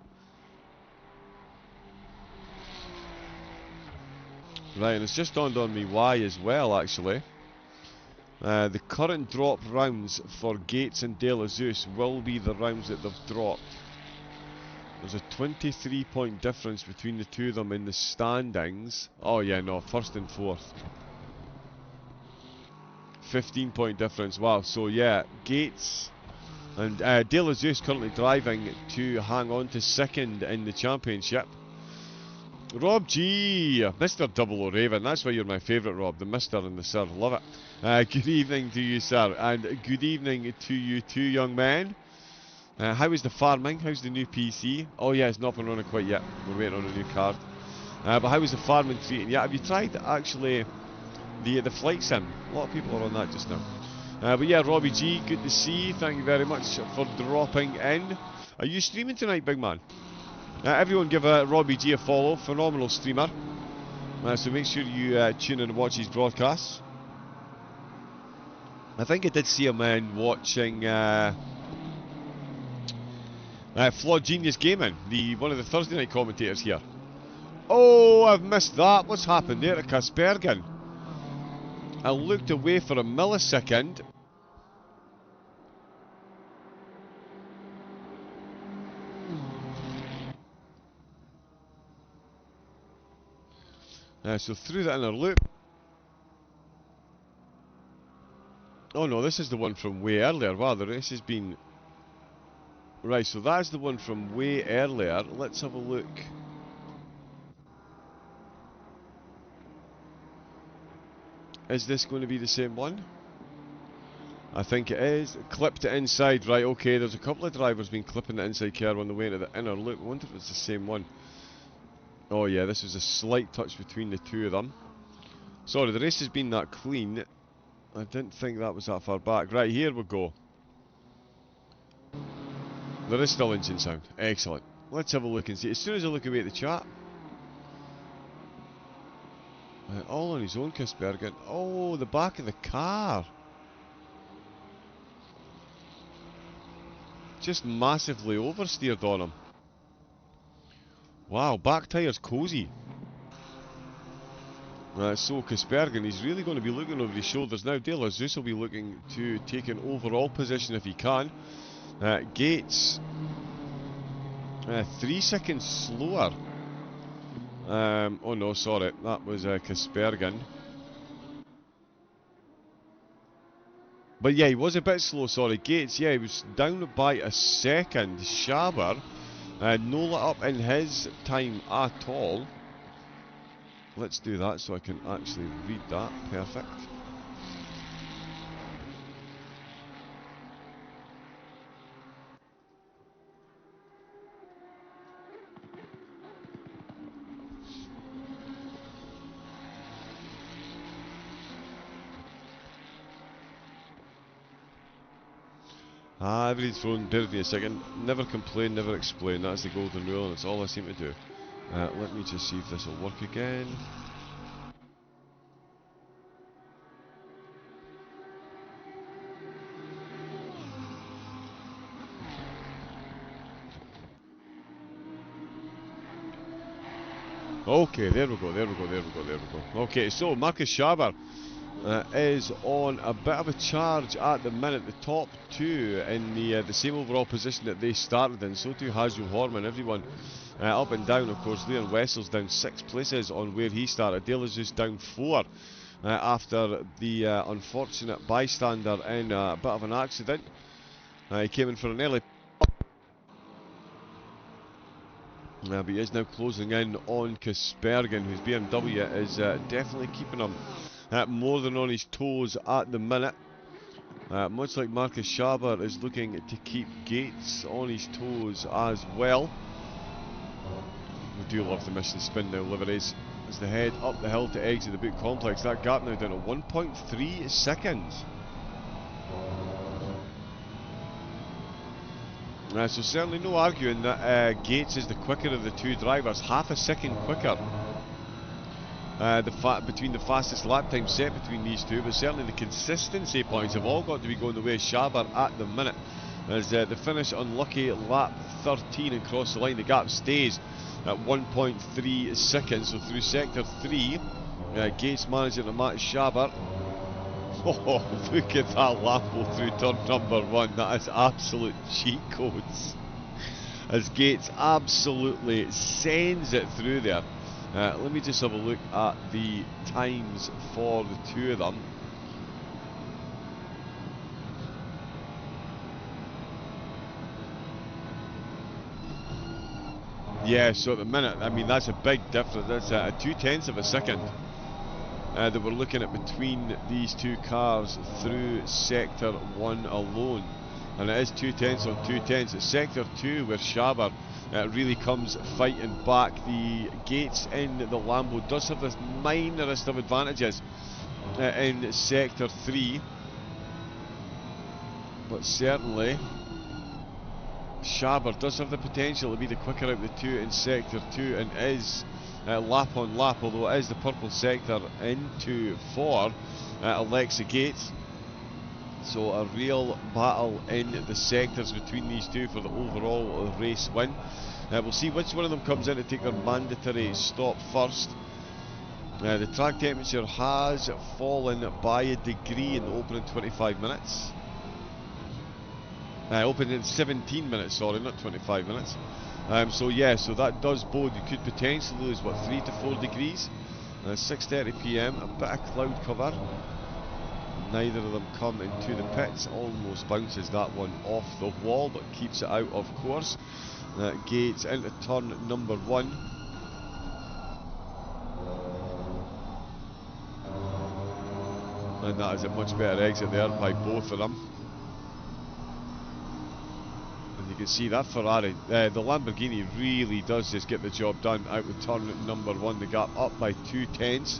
Right, and it's just dawned on me why as well, actually. The current drop rounds for Gates and De La Zeus will be the rounds that they've dropped. There's a 23-point difference between the two of them in the standings. Oh yeah, no, 1st and 4th. 15-point difference, wow. So yeah, Gates and De La Zeus currently driving to hang on to 2nd in the championship. Rob G, Mr. Double O Raven, that's why you're my favourite, Rob, the Mr. and the Sir, love it. Good evening to you, sir, and good evening to you two young men. How is the farming? How's the new PC? Oh yeah, it's not been running quite yet, we're waiting on a new card. But how is the farming treating you? Have you tried actually the flight sim? A lot of people are on that just now. But yeah, Robbie G, good to see you, thank you very much for dropping in. Are you streaming tonight, big man? Everyone give Robbie G a follow, phenomenal streamer. So make sure you tune in and watch his broadcasts. I think I did see him watching Flawed Genius Gaming, one of the Thursday night commentators here. Oh, I've missed that. What's happened there at Kaspergen? I looked away for a millisecond. So through the inner loop. Oh no, this is the one from way earlier. Wow, the race has been... Right, so that's the one from way earlier. Let's have a look. Is this going to be the same one? I think it is. Clipped it inside. Right, okay, there's a couple of drivers been clipping the inside curve on the way into the inner loop. I wonder if it's the same one. Oh yeah, this was a slight touch between the two of them. Sorry, the race has been that clean. I didn't think that was that far back. Right, here we go. There is still engine sound. Excellent. Let's have a look and see. As soon as I look away at the chat. All on his own, Kisbergen. Oh, the back of the car. Just massively oversteered on him. Wow, back tyre's cosy. So Kisbergen, he's really going to be looking over his shoulders now. De La Zeus will be looking to take an overall position if he can. Gates, 3 seconds slower. Oh no, sorry, that was Kisbergen. But yeah, he was a bit slow, sorry. Gates, yeah, he was down by a second. Schaber, no let up in his time at all. Let's do that so I can actually read that. Perfect. Everybody's thrown, bear with me a second. Never complain, never explain. That's the golden rule and it's all I seem to do. Let me just see if this will work again. Okay, there we go, there we go, there we go, there we go. Okay, so Marcus Schaber is on a bit of a charge at the minute. The top two in the same overall position that they started in. So too has Joe Horman. Everyone up and down, of course. Leon Wessel's down 6 places on where he started. De La Zeus down 4 after the unfortunate bystander in a bit of an accident. He came in for an early... but he is now closing in on Kisbergen, whose BMW is definitely keeping him more than on his toes at the minute. Much like Marcus Schaber is looking to keep Gates on his toes as well. We do love the mission spin now, liveries, as they head up the hill to exit the boot complex. That gap now down to 1.3 seconds. So certainly no arguing that Gates is the quicker of the two drivers, half a second quicker between the fastest lap time set between these two, but certainly the consistency points have all got to be going the way of Schaber at the minute, as the finish unlucky lap 13 and cross the line. The gap stays at 1.3 seconds, so through sector 3 Gates managing to match Schaber. Oh, look at that Lambo through turn number 1. That is absolute cheat codes. As Gates absolutely sends it through there. Let me just have a look at the times for the two of them. Yeah, so at the minute, I mean, that's a big difference. That's a 2/10 of a second that we're looking at between these two cars through sector 1 alone. And it is 2/10 on 2/10. It's sector 2 where Schaber really comes fighting back. The Gates in the Lambo does have this minorest of advantages in sector 3. But certainly Schaber does have the potential to be the quicker out of the two in sector 2 and is lap on lap, although it is the purple sector into for Alexa Gates. So a real battle in the sectors between these two for the overall race win. We'll see which one of them comes in to take their mandatory stop first. The track temperature has fallen by a degree in the opening 25 minutes. Opened in 17 minutes, sorry, not 25 minutes. So yeah, so that does bode. You could potentially lose, what, 3 to 4 degrees? 6:30 PM, a bit of cloud cover. neither of them come into the pits. Almost bounces that one off the wall, but keeps it out of course. Gates into turn number 1. And that is a much better exit there by both of them. And you can see that Ferrari, the Lamborghini really does just get the job done out with turn number 1. The gap up by 2/10.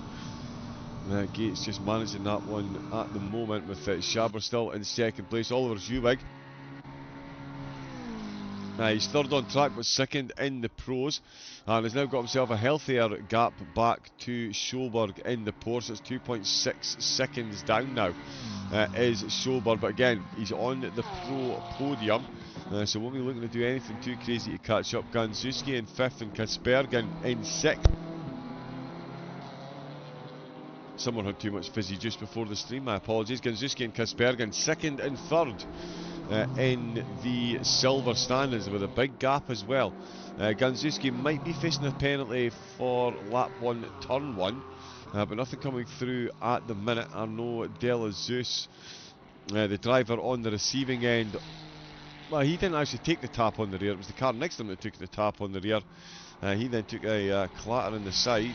Gates just managing that one at the moment with Schaber still in second place. Oliver Zewig, he's third on track but second in the pros, and has now got himself a healthier gap back to Schoberg in the Porsche. It's 2.6 seconds down now, is Schoberg, but again he's on the pro podium, so won't be looking to do anything too crazy to catch up. Ganzuski in 5th and Kaspergen in 6th. Someone had too much fizzy juice before the stream, my apologies. Ganzuski and Kaspergen 2nd and 3rd in the silver standings with a big gap as well. Ganzuski might be facing a penalty for lap 1, turn 1, but nothing coming through at the minute. Arnaud Delazeus, the driver on the receiving end, well, he didn't actually take the tap on the rear. It was the car next to him that took the tap on the rear. He then took a clatter in the side.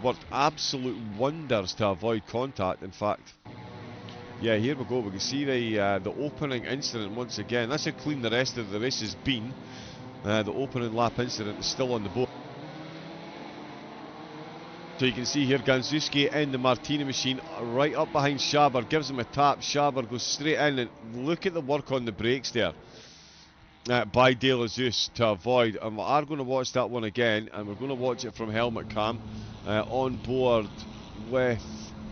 Worked absolute wonders to avoid contact. In fact, yeah, here we go. We can see the opening incident once again. That's how clean the rest of the race has been. The opening lap incident is still on the board. So you can see here Ganzuski in the Martini machine, right up behind Schaber, gives him a tap. Schaber goes straight in, and look at the work on the brakes there by Delazeus to avoid. And we are going to watch that one again, and we're going to watch it from helmet cam on board with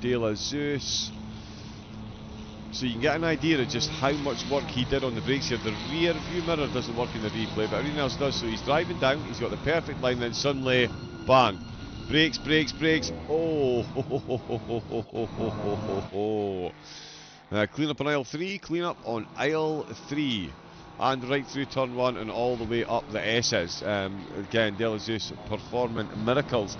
Delazeus, so you can get an idea of just how much work he did on the brakes here. The rear view mirror doesn't work in the replay, but everything else does. So he's driving down, he's got the perfect line, then suddenly, bang, brakes, brakes, brakes. Oh, clean up on aisle 3, clean up on aisle 3. And right through turn 1 and all the way up the S's. Again, Delazeus performing miracles,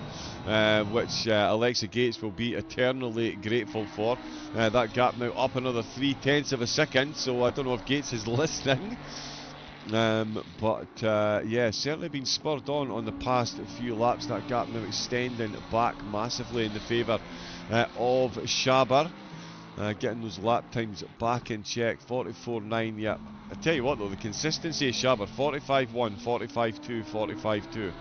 which Alexa Gates will be eternally grateful for. That gap now up another 3/10 of a second, so I don't know if Gates is listening. But yeah, certainly been spurred on the past few laps. That gap now extending back massively in the favour of Schaber. Getting those lap times back in check. 44.9, yeah. I tell you what though, the consistency of Schaber, 45.1, 45.2, 45.2.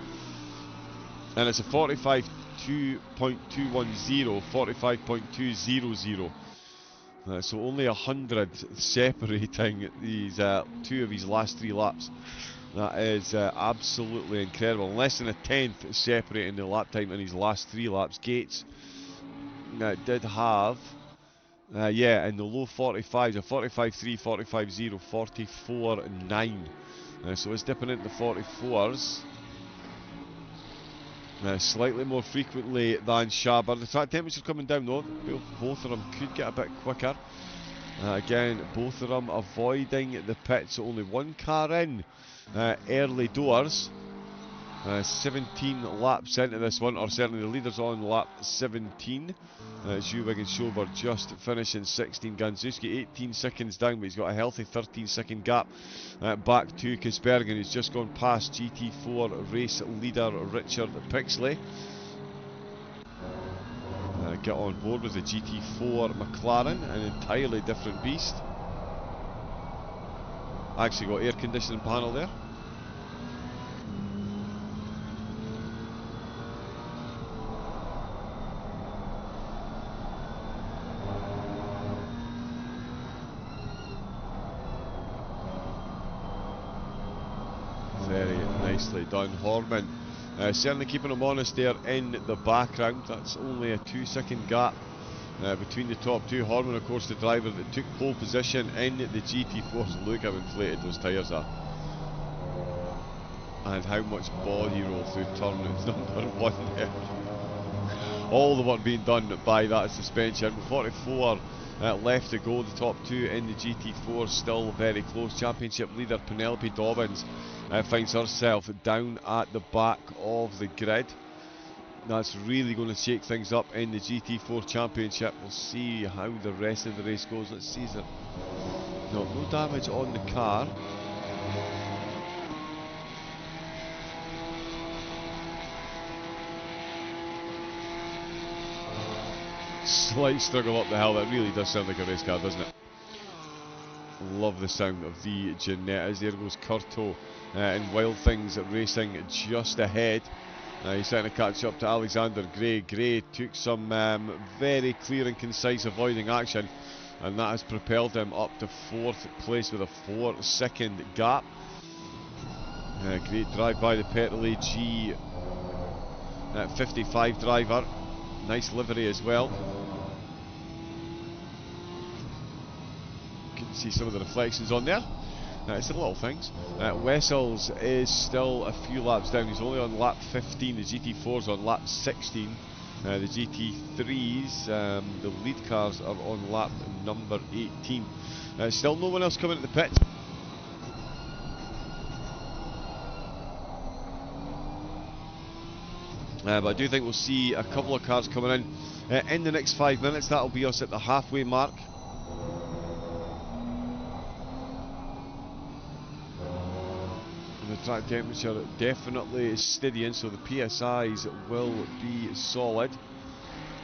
And it's a 45.2.210, 45.200. So only 100 separating these two of his last 3 laps. That is absolutely incredible. Less than a 10th separating the lap time in his last 3 laps. Gates did have... yeah, in the low 45s, a 45.3, 45.0, 44.9. So it's dipping into the 44s. Slightly more frequently than Schaber. The track temperature coming down though. Both of them could get a bit quicker. Again, both of them avoiding the pits. So only one car in early doors. 17 laps into this one, or certainly the leaders on lap 17. Zewig and Schober just finishing 16. Ganzuski 18 seconds down, but he's got a healthy 13-second gap back to Kaspergen, who's just gone past GT4 race leader Richard Pixley. Get on board with the GT4 McLaren, an entirely different beast. Actually got air conditioning panel there. Very nicely done, Horman. Certainly keeping him honest there in the background. That's only a 2-second gap between the top two. Horman, of course, the driver that took pole position in the GT4s. Look how inflated those tyres are. And how much body roll through turn number 1 there. All the work being done by that suspension. 44 left to go. The top two in the GT4 still very close. Championship leader Penelope Dobbins finds herself down at the back of the grid. That's really going to shake things up in the GT4 Championship. We'll see how the rest of the race goes. Let's see, is there... No damage on the car. Slight struggle up the hill. That really does sound like a race car, doesn't it? Love the sound of the Gianettas. There goes Curto and Wild Things racing just ahead. He's trying to catch up to Alexander Gray. Gray took some very clear and concise avoiding action, and that has propelled him up to 4th place with a 4-second gap. Great drive by the Petrol AG 55 driver. Nice livery as well. You can see some of the reflections on there. It's the little things. Wessels is still a few laps down. He's only on lap 15. The GT4's on lap 16. The GT3s, the lead cars, are on lap number 18. Still no one else coming at the pit. But I do think we'll see a couple of cars coming in the next 5 minutes. That'll be us at the halfway mark. The track temperature definitely is steadying, so the PSIs will be solid.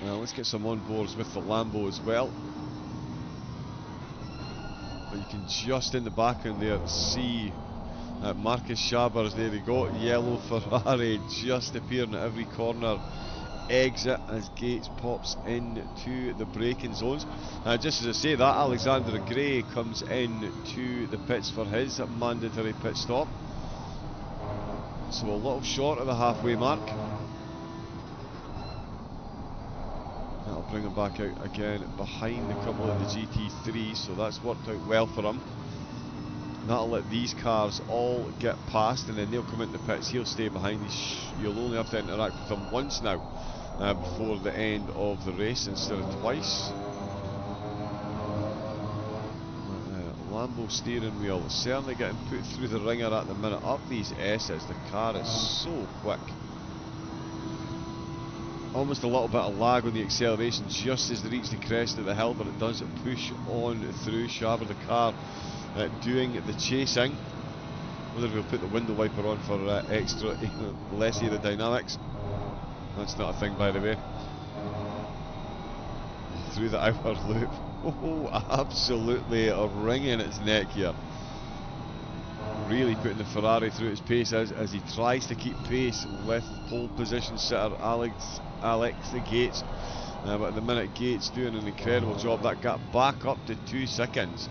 Let's get some onboards with the Lambo as well. You can just in the background there see Marcus Schabers. There we go, yellow Ferrari just appearing at every corner exit as Gates pops into the braking zones. Just as I say that, Alexander Gray comes into the pits for his mandatory pit stop. So a little short of the halfway mark. That'll bring him back out again behind a couple of the GT3s, so that's worked out well for him. That'll let these cars all get past, and then they'll come into the pits. He'll stay behind. You'll only have to interact with him once now before the end of the race instead of twice. Lambo steering wheel certainly getting put through the ringer at the minute. Up these S's, the car is so quick. Almost a little bit of lag on the acceleration just as they reach the crest of the hill, but it does push on through. Schaber, the car, doing the chasing. Whether we'll put the window wiper on for extra, less aerodynamics. That's not a thing, by the way. Through the outer loop. Oh, absolutely wringing its neck here. Really putting the Ferrari through its paces as he tries to keep pace with pole position sitter Alex Gates. But at the minute, Gates doing an incredible job. That got back up to 2 seconds.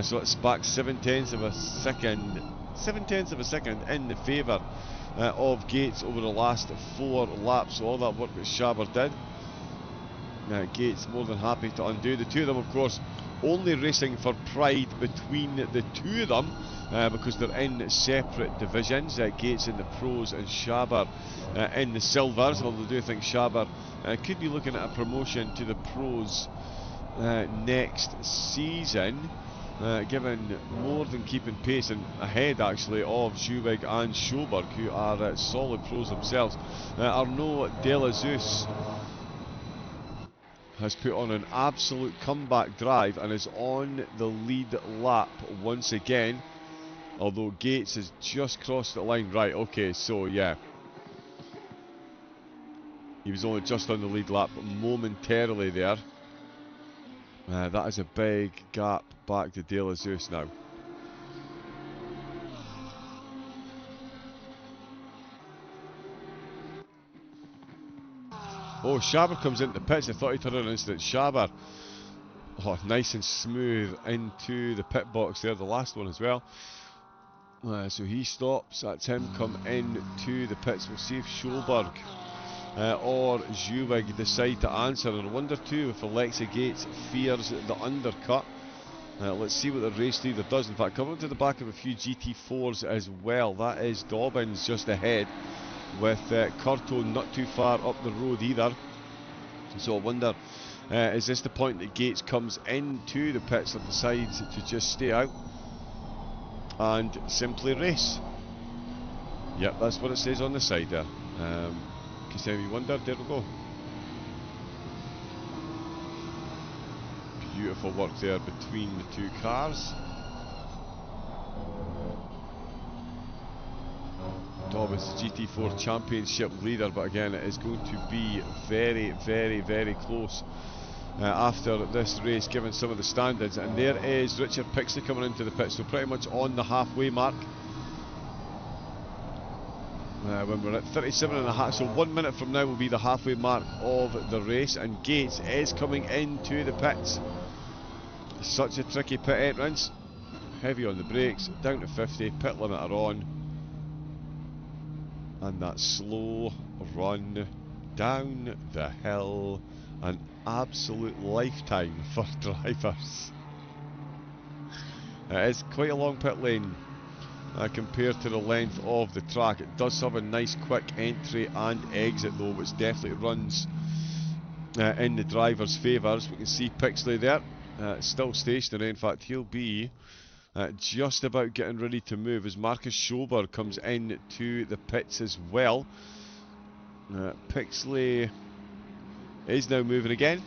So it's back 7/10 of a second. 7/10 of a second in the favour of Gates over the last 4 laps. So all that work that Schaber did, Gates more than happy to undo. The two of them, of course, only racing for pride between the two of them because they're in separate divisions. Gates in the pros and Schaber in the silvers. Although I do think Schaber could be looking at a promotion to the pros next season, given more than keeping pace and ahead actually of Zhuwig and Schoberg, who are solid pros themselves. Arnaud Delazeus has put on an absolute comeback drive and is on the lead lap once again, although Gates has just crossed the line. Right, okay, so yeah, he was only just on the lead lap momentarily there. That is a big gap back to Delazeus now. Oh, Schaber comes into the pits. I thought he'd had an instant. Schaber, oh, nice and smooth into the pit box there, the last one as well. So he stops. That's him come into the pits. We'll see if Schoberg or Zhuwig decide to answer. And I wonder too if Alexa Gates fears the undercut. Let's see what the race leader does. In fact, coming to the back of a few GT4s as well. That is Dobbins just ahead, with Curto not too far up the road either. So I wonder, is this the point that Gates comes into the pits or decides to just stay out and simply race? Yep, that's what it says on the side there. Kissimmee Wonder, there we go. Beautiful work there between the two cars. Dobbins, the GT4 Championship leader, but again it is going to be very, very, very close after this race, given some of the standards. And there is Richard Pixley coming into the pit, so pretty much on the halfway mark. When we're at 37.5, so 1 minute from now will be the halfway mark of the race, and Gates is coming into the pits. Such a tricky pit entrance. Heavy on the brakes, down to 50, pit limiter on. And that slow run down the hill, an absolute lifetime for drivers. It is quite a long pit lane compared to the length of the track. It does have a nice quick entry and exit though, which definitely runs in the driver's favour. As we can see Pixley there, still stationary. In fact, he'll be just about getting ready to move as Marcus Schober comes in to the pits as well. Pixley is now moving again,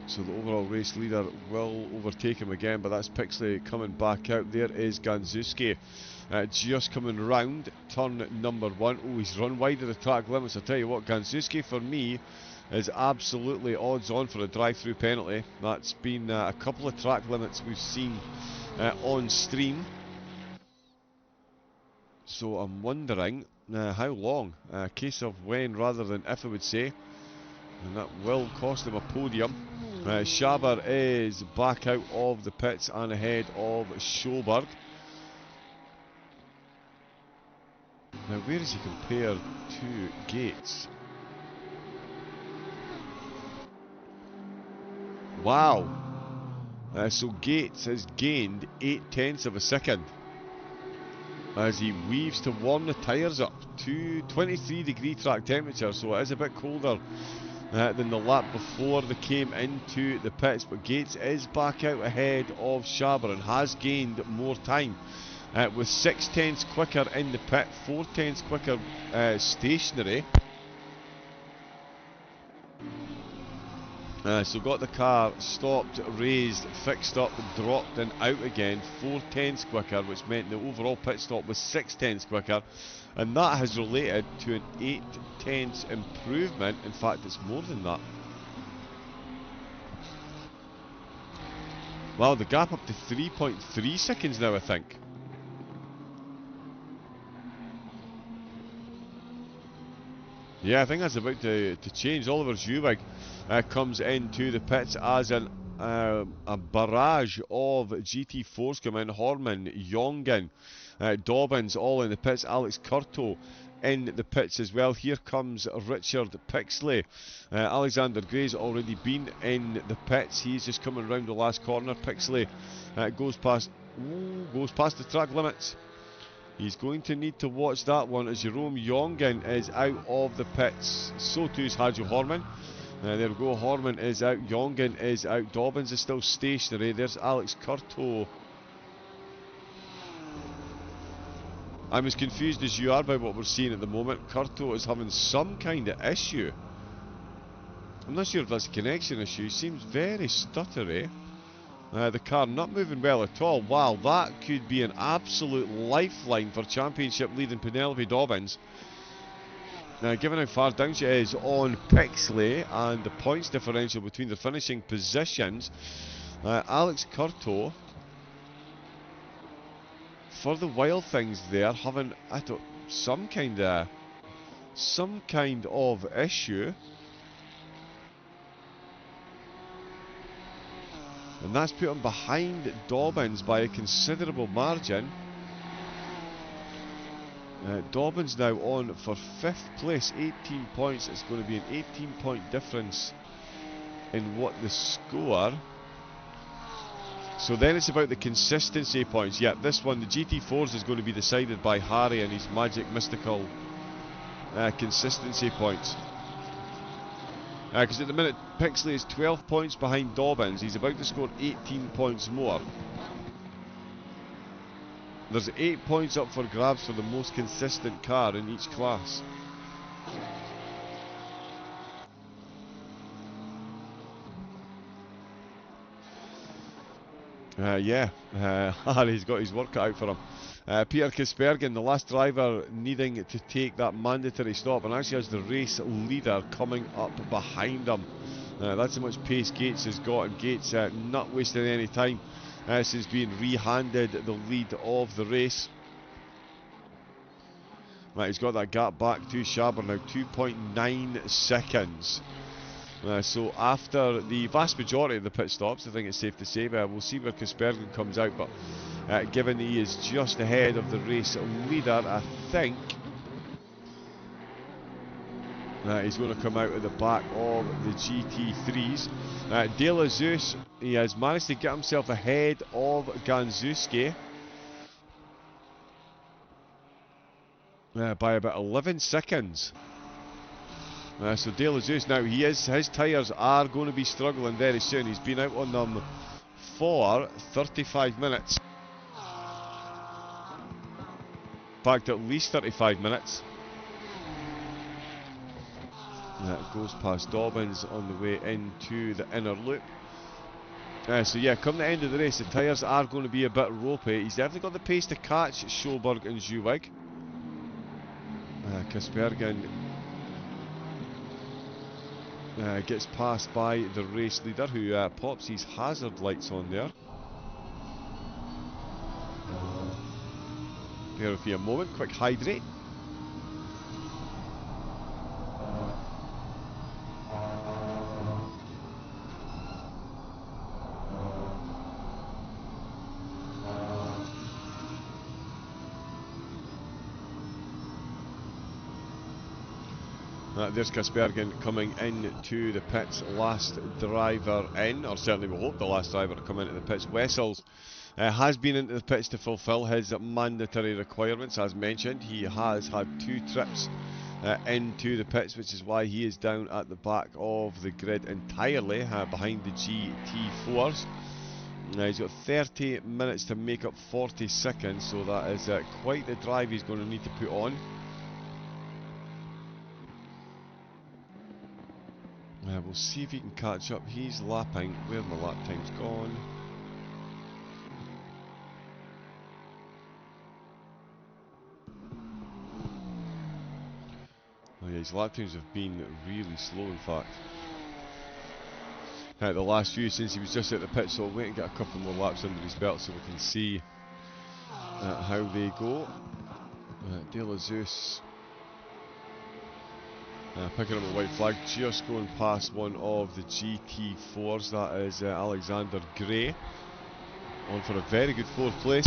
so the overall race leader will overtake him again, but that's Pixley coming back out. There is Ganzuski just coming round turn number 1. Oh, he's run wide of the track limits. I tell you what, Ganzuski for me is absolutely odds on for a drive-through penalty. That's been a couple of track limits we've seen on stream, so I'm wondering how long. A case of when rather than if, I would say, and that will cost him a podium. Schaber is back out of the pits and ahead of Schoberg. Now where is he compared to Gates? Wow, so Gates has gained 0.8 of a second as he weaves to warm the tyres up to 23-degree track temperature, so it is a bit colder than the lap before they came into the pits. But Gates is back out ahead of Schaber and has gained more time with 0.6 quicker in the pit, 0.4 quicker stationary. So got the car stopped, raised, fixed up, dropped and out again, 0.4 quicker, which meant the overall pit stop was 0.6 quicker, and that has related to an 0.8 improvement. In fact, it's more than that. Wow, the gap up to 3.3 seconds now, I think. Yeah, I think that's about to change. Oliver Zewig comes into the pits as a barrage of GT4s come in. Horman, Jongen, Dobbins all in the pits. Alex Curto in the pits as well. Here comes Richard Pixley. Alexander Gray's already been in the pits. He's just coming around the last corner. Pixley goes past the track limits. He's going to need to watch that one as Jerome Jongen is out of the pits. So too is Hajo Horman. There we go, Horman is out, Jongen is out, Dobbins is still stationary. There's Alex Curto. I'm as confused as you are by what we're seeing at the moment. Curto is having some kind of issue. I'm not sure if that's a connection issue. He seems very stuttery. The car not moving well at all. Wow, that could be an absolute lifeline for championship leading Penelope Dobbins. Given how far down she is on Pixley and the points differential between the finishing positions, Alex Curto, for the wild things there, having some kind of issue. And that's put him behind Dobbins by a considerable margin. Dobbins now on for 5th place, 18 points. It's going to be an 18-point difference in what the score. So then it's about the consistency points. Yeah, this one, the GT4s, is going to be decided by Harry and his magic mystical consistency points. Because at the minute, Pixley is 12 points behind Dobbins. He's about to score 18 points more. There's 8 points up for grabs for the most consistent car in each class. Yeah, Harry's got his work cut out for him. Peter Kisbergen, the last driver needing to take that mandatory stop, and actually has the race leader coming up behind him. That's how much pace Gates has got, and Gates not wasting any time since being re-handed the lead of the race. Right, he's got that gap back to Schaber now, 2.9 seconds. So after the vast majority of the pit stops, I think it's safe to say, we'll see where Kisbergen comes out, but given he is just ahead of the race leader, I think he's going to come out at the back of the GT3s. De La Zeus, he has managed to get himself ahead of Ganzuski by about 11 seconds. So De La Zeus now, his tyres are going to be struggling very soon. He's been out on them for 35 minutes. In fact, at least 35 minutes. Goes past Dobbins on the way into the inner loop. So yeah, come the end of the race, the tyres are going to be a bit ropey. He's definitely got the pace to catch Schoberg and Zhuwig. Kisbergen gets passed by the race leader, who pops his hazard lights on there. Bear with me a moment, quick hydrate. There's Kisbergen coming into the pits, last driver in, or certainly we hope the last driver to come into the pits. Wessels has been into the pits to fulfil his mandatory requirements. As mentioned, he has had 2 trips into the pits, which is why he is down at the back of the grid entirely, behind the GT4s. He's got 30 minutes to make up 40 seconds, so that is quite the drive he's going to need to put on. We'll see if he can catch up. He's lapping. Where's my lap time's gone? Oh yeah, his lap times have been really slow, in fact. The last few since he was just at the pit, so I'll wait and get a couple more laps under his belt so we can see how they go. De La Zeus picking up a white flag, just going past one of the GT4s. That is Alexander Gray, on for a very good 4th place.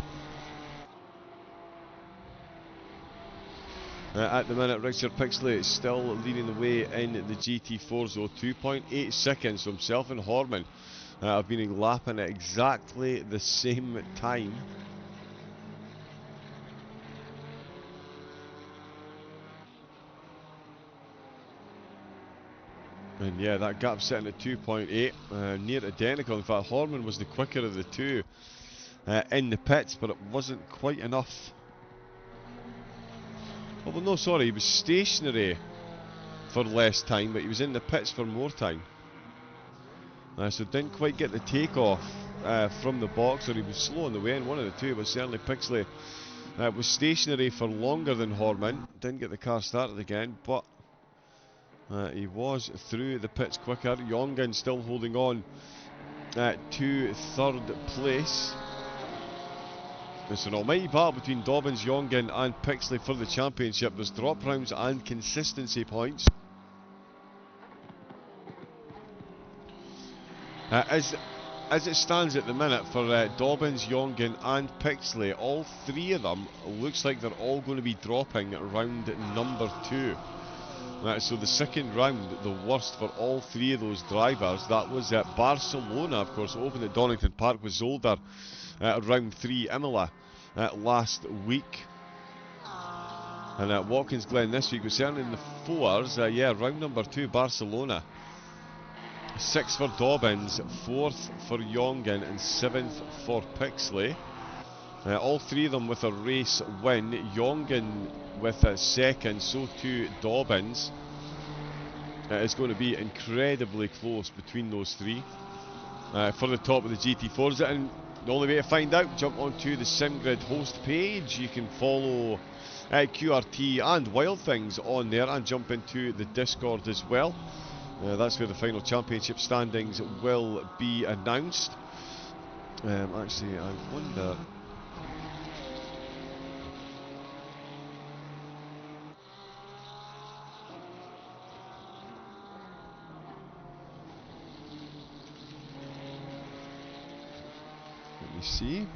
At the minute, Richard Pixley is still leading the way in the GT4s, though 2.8 seconds. So himself and Horman have been lapping at exactly the same time. And yeah, that gap's sitting at 2.8, near identical. In fact, Horman was the quicker of the two in the pits, but it wasn't quite enough. Oh, well, no, sorry, he was stationary for less time, but he was in the pits for more time. So didn't quite get the takeoff from the box, or he was slow on the way in, one of the two, but certainly Pixley was stationary for longer than Horman. Didn't get the car started again, but he was through the pits quicker. Jongen still holding on to 3rd place. It's an almighty battle between Dobbins, Jongen and Pixley for the championship. There's drop rounds and consistency points. As it stands at the minute for Dobbins, Jongen and Pixley, all 3 of them looks like they're all going to be dropping round number 2. So the second round, the worst for all 3 of those drivers. That was at Barcelona, of course, opened at Donington Park with Zolder at round 3, Imola last week. And at Watkins Glen this week, was certainly in the 4s. Yeah, round number 2, Barcelona. 6th for Dobbins, 4th for Jongen and 7th for Pixley. All 3 of them with a race win. Jongen with a 2nd, so too Dobbins. It's going to be incredibly close between those 3 for the top of the GT4s. And The only way to find out, jump onto the SimGrid host page. You can follow QRT and Wild Things on there, and jump into the Discord as well. That's where the final championship standings will be announced. Actually, I wonder... Let me see.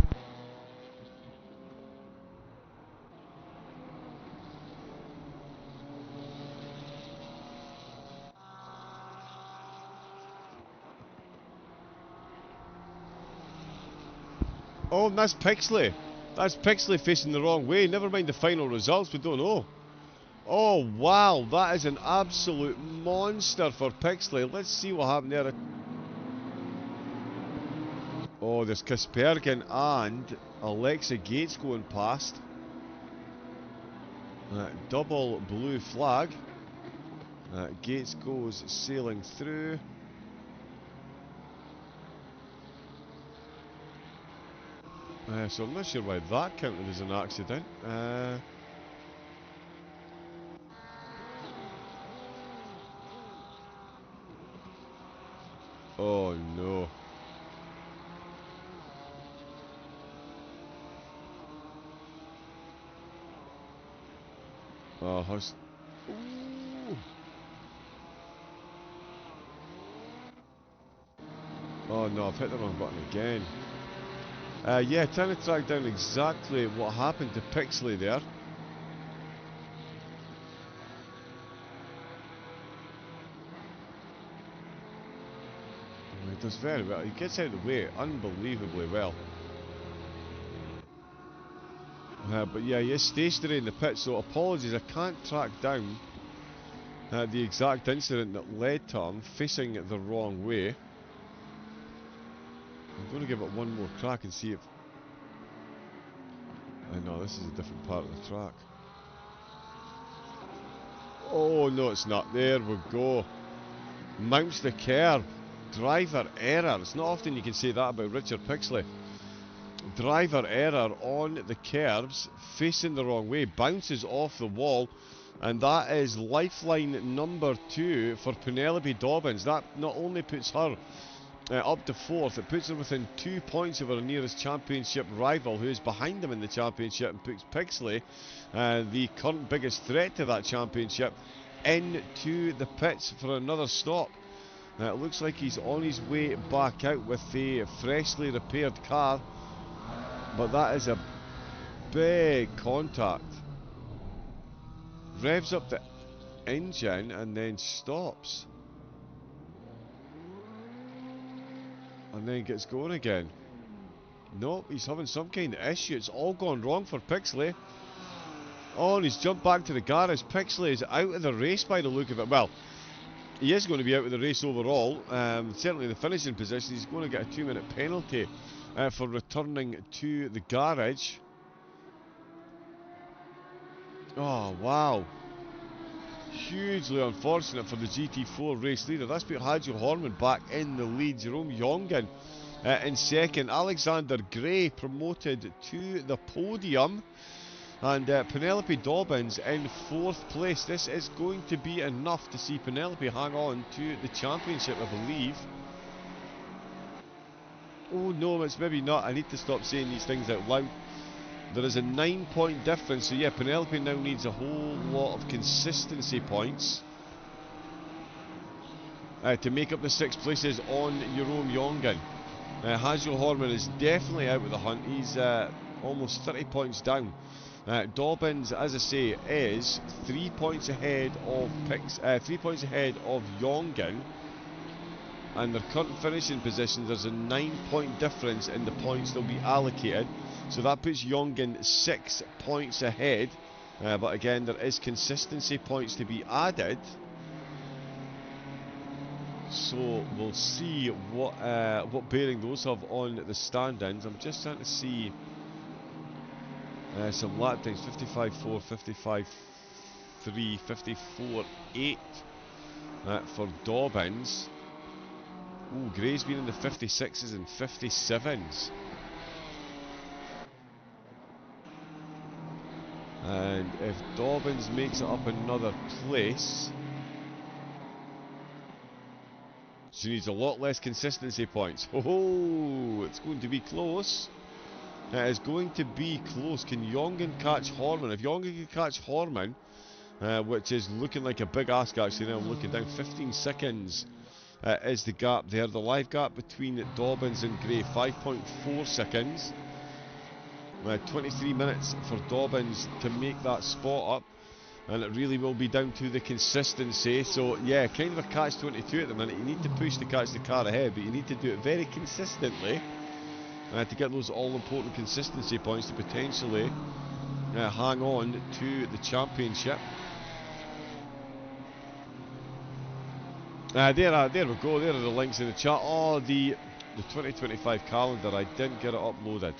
Oh, and that's Pixley. That's Pixley facing the wrong way. Never mind the final results, we don't know. Oh, wow, that is an absolute monster for Pixley. Let's see what happened there. Oh, there's Kaspergen and Alexa Gates going past. Double blue flag. Gates goes sailing through. So I'm not sure why that counted as an accident. Oh no. Oh, has... Ooh. Oh no, I've hit the wrong button again. Yeah, trying to track down exactly what happened to Pixley there. Oh, he does very well. He gets out of the way unbelievably well. But yeah, he is stationary in the pit, so apologies, I can't track down the exact incident that led to him facing it the wrong way. I'm going to give it one more crack and see if... no, this is a different part of the track. Oh, no, it's not. There we go. Mounts the curb. Driver error. It's not often you can say that about Richard Pixley. Driver error on the curbs, facing the wrong way, bounces off the wall, and that is lifeline number 2 for Penelope Dobbins. That not only puts her up to 4th, it puts her within 2 points of her nearest championship rival, who is behind them in the championship, and puts Pixley, the current biggest threat to that championship, into the pits for another stop. It looks like he's on his way back out with a freshly repaired car, but that is a big contact. Revs up the engine and then stops. And then gets going again. Nope, he's having some kind of issue. It's all gone wrong for Pixley. Oh, and he's jumped back to the garage. Pixley is out of the race by the look of it. Well, he is going to be out of the race overall. Certainly the finishing position. He's going to get a 2-minute penalty for returning to the garage. Oh, wow. Hugely unfortunate for the GT4 race leader. That's put Hadjo Horman back in the lead. Jerome Jongen in second. Alexander Gray promoted to the podium. And Penelope Dobbins in 4th place. This is going to be enough to see Penelope hang on to the championship, I believe. Oh no, it's maybe not. I need to stop saying these things out loud. There is a 9-point difference, so yeah, Penelope now needs a whole lot of consistency points to make up the 6 places on Jerome Jongen. Hadjo Horman is definitely out of the hunt. He's almost 30 points down. Dobbins, as I say, is 3 points ahead of 3 points ahead of Jongen, and their current finishing positions. There's a 9-point difference in the points they'll be allocated, so that puts Jongen 6 points ahead. But again, there is consistency points to be added, so we'll see what bearing those have on the standings. I'm just trying to see. Some lap times: 55.4, 55.3, 54.8 for Dobbins. Ooh, Gray's been in the 56s and 57s. And if Dobbins makes it up another place, she needs a lot less consistency points. Oh, it's going to be close. It is going to be close. Can Jongen catch Horman? If Jongen can catch Horman, which is looking like a big ask actually, now I'm looking down, 15 seconds is the gap there. The live gap between Dobbins and Gray, 5.4 seconds. 23 minutes for Dobbins to make that spot up, and it really will be down to the consistency. So yeah, kind of a catch-22 at the minute. You need to push to catch the car ahead, but you need to do it very consistently to get those all-important consistency points to potentially hang on to the championship. There we go. There are the links in the chat. Oh, the 2025 calendar. I didn't get it uploaded.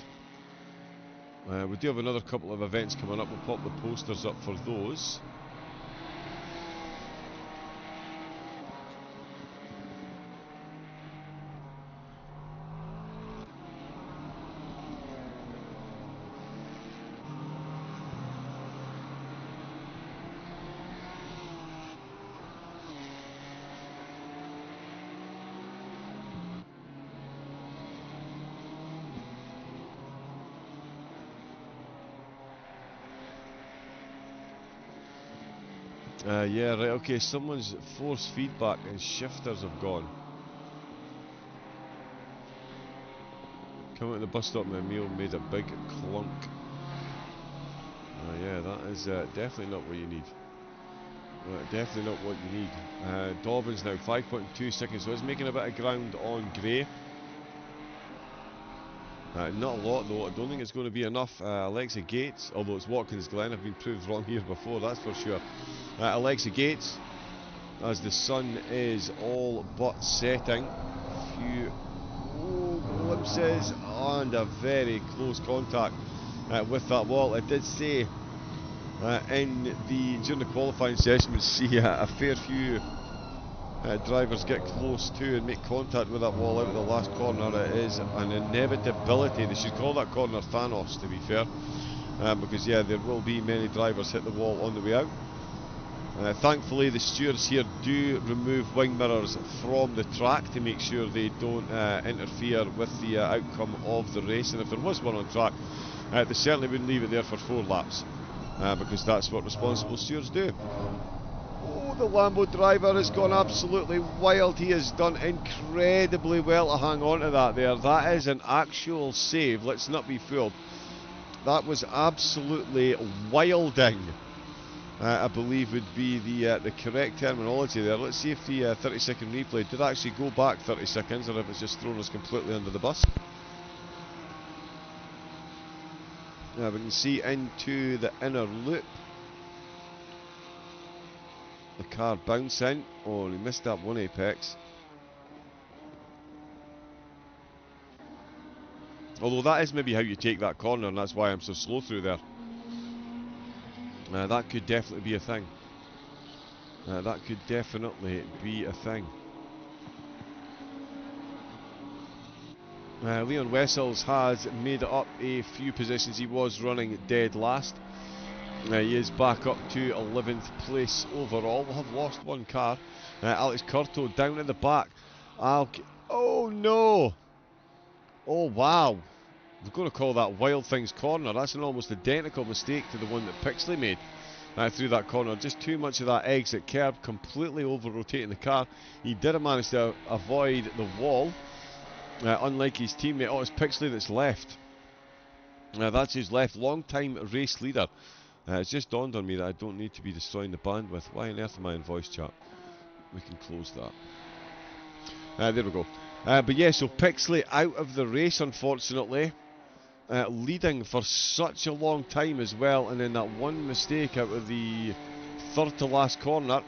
We do have another couple of events coming up. We'll pop the posters up for those. Yeah, right, okay, someone's force feedback and shifters have gone. Coming to the bus stop, my meal made a big clunk. Yeah, that is definitely not what you need. Definitely not what you need. Dobbins now, 5.2 seconds, so it's making a bit of ground on Gray. Not a lot though, I don't think it's going to be enough. Alexa Gates, although it's Watkins Glen, I've been proved wrong here before, that's for sure. Alexa Gates, as the sun is all but setting. A few glimpses and a very close contact with that wall. It did say during the qualifying session we'd see a fair few drivers get close to and make contact with that wall out of the last corner. It is an inevitability. They should call that corner Thanos, to be fair, because yeah, there will be many drivers hit the wall on the way out. Thankfully the stewards here do remove wing mirrors from the track to make sure they don't interfere with the outcome of the race, and if there was one on track they certainly wouldn't leave it there for 4 laps, because that's what responsible stewards do. Oh, the Lambo driver has gone absolutely wild. He has done incredibly well to hang on to that there. That is an actual save, let's not be fooled. That was absolutely wilding, I believe would be the correct terminology there. Let's see if the 30-second replay did actually go back 30 seconds or if it's just thrown us completely under the bus. We can see into the inner loop. The car bouncing. Oh, he missed that one apex. Although that is maybe how you take that corner, and that's why I'm so slow through there. That could definitely be a thing. That could definitely be a thing. Leon Wessels has made it up a few positions. He was running dead last. He is back up to 11th place overall. We'll have lost one car. Alex Curto down at the back. Oh no! Oh wow! We're going to call that Wild Things corner. That's an almost identical mistake to the one that Pixley made through that corner. Just too much of that exit curb, completely over-rotating the car. He did manage to avoid the wall, unlike his teammate. Oh, it's Pixley that's left. That's his left, long-time race leader. It's just dawned on me that I don't need to be destroying the bandwidth. Why on earth am I in voice chat? We can close that. There we go. But yeah, so Pixley out of the race, unfortunately. Leading for such a long time as well, and then that one mistake out of the third to last corner,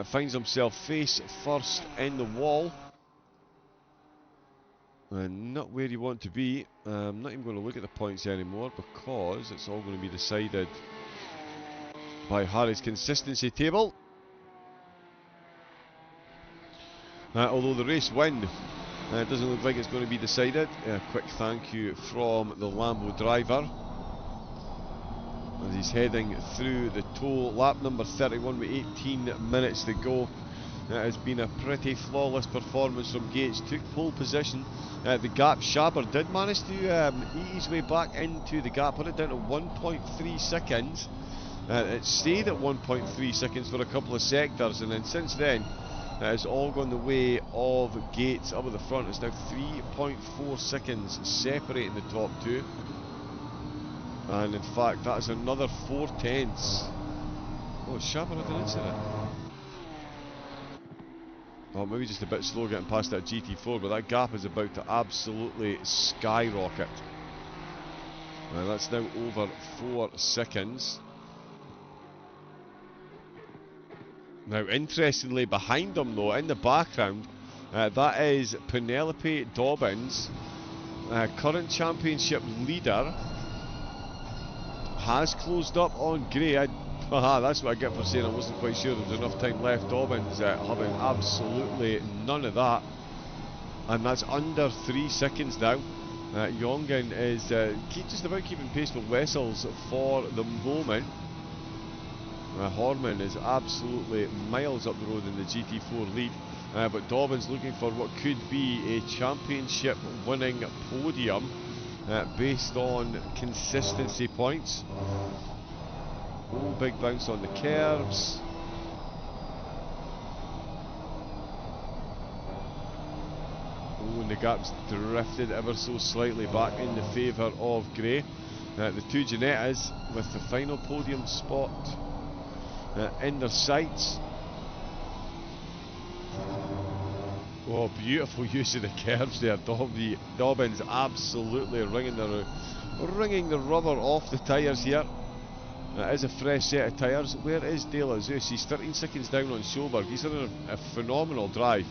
finds himself face first in the wall. Not where you want to be. I'm not even going to look at the points anymore because it's all going to be decided by Harry's consistency table. Although the race win doesn't look like it's going to be decided. A quick thank you from the Lambo driver. as he's heading through the toll. Lap number 31 with 18 minutes to go. It has been a pretty flawless performance from Gates. Took pole position. The gap, Schaber did manage to eat his way back into the gap, put it down to 1.3 seconds. It stayed at 1.3 seconds for a couple of sectors, and then since then it has all gone the way of Gates up at the front. It's now 3.4 seconds separating the top two, and in fact that's another 4/10. Oh, Schaber had an incident. Oh, maybe just a bit slow getting past that GT4, but that gap is about to absolutely skyrocket. That's now over 4 seconds. Now, interestingly, behind them though, in the background, that is Penelope Dobbins, current championship leader, has closed up on Gray. That's what I get for saying I wasn't quite sure there was enough time left. Dobbins having absolutely none of that, and that's under 3 seconds now. Jongen is just about keeping pace with Wessels for the moment. Horman is absolutely miles up the road in the GT4 lead, but Dobbins looking for what could be a championship winning podium based on consistency points. Oh, big bounce on the curves. Oh, and the gap's drifted ever so slightly back in the favour of Gray. The two Ginettas with the final podium spot in their sights. Oh, beautiful use of the curves there. Dobbins absolutely wringing the rubber off the tyres here. It is a fresh set of tyres. Where is De La Zeus? He's 13 seconds down on Schoberg. He's done a phenomenal drive.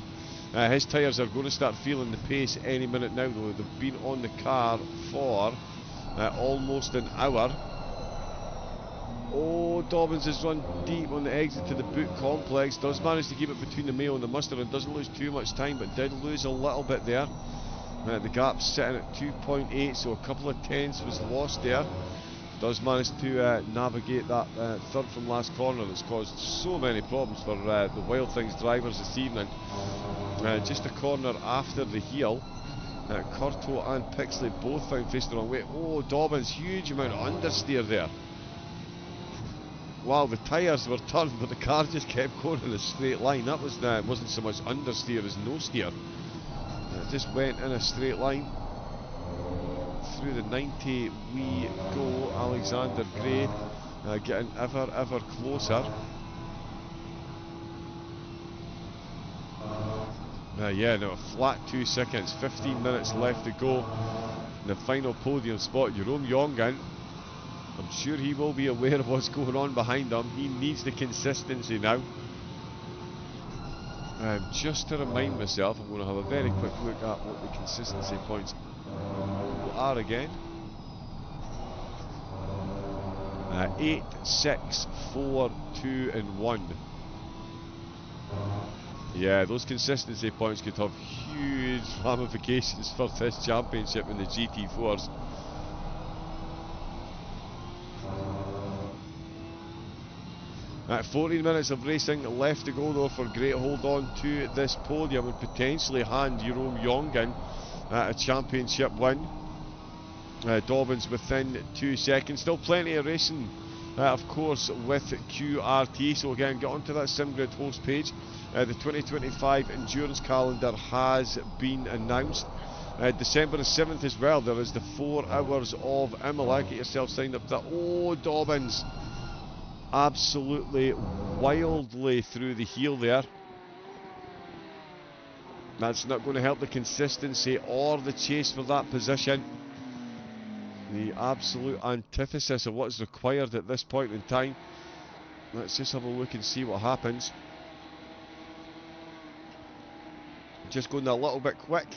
His tyres are going to start feeling the pace any minute now, though. They've been on the car for almost an hour. Oh, Dobbins has run deep on the exit to the boot complex. Does manage to keep it between the Mayo and the Mustard and doesn't lose too much time, but did lose a little bit there. The gap's sitting at 2.8, so a couple of tenths was lost there. Does manage to navigate that third from last corner that's caused so many problems for the Wild Things drivers this evening. Just a corner after the heel, Curto and Pixley both found face the wrong way. Oh, Dobbins, huge amount of understeer there. Wow, the tyres were turned, but the car just kept going in a straight line. That wasn't so much understeer as no steer. It just went in a straight line. Through the 90 we go. Alexander Gray getting ever closer. Yeah, now a flat 2 seconds, 15 minutes left to go in the final podium spot. Jerome Jongen, I'm sure he will be aware of what's going on behind him. He needs the consistency now. Just to remind myself, I'm going to have a very quick look at what the consistency points are again. 8, 6, 4, 2 and 1. Yeah, those consistency points could have huge ramifications for this championship in the GT4s. At 14 minutes of racing left to go though for Gray to hold on to this podium and potentially hand Jerome Jongen a championship win. Dobbins within 2 seconds. Still plenty of racing, of course, with QRT. So again, get onto that SimGrid host page. The 2025 endurance calendar has been announced. December the 7th as well. There is the 4 hours of Imola. Get yourself signed up to that. Oh, Dobbins absolutely wildly through the heel there. That's not going to help the consistency or the chase for that position. The absolute antithesis of what's required at this point in time. Let's just have a look and see what happens. Just going a little bit quick.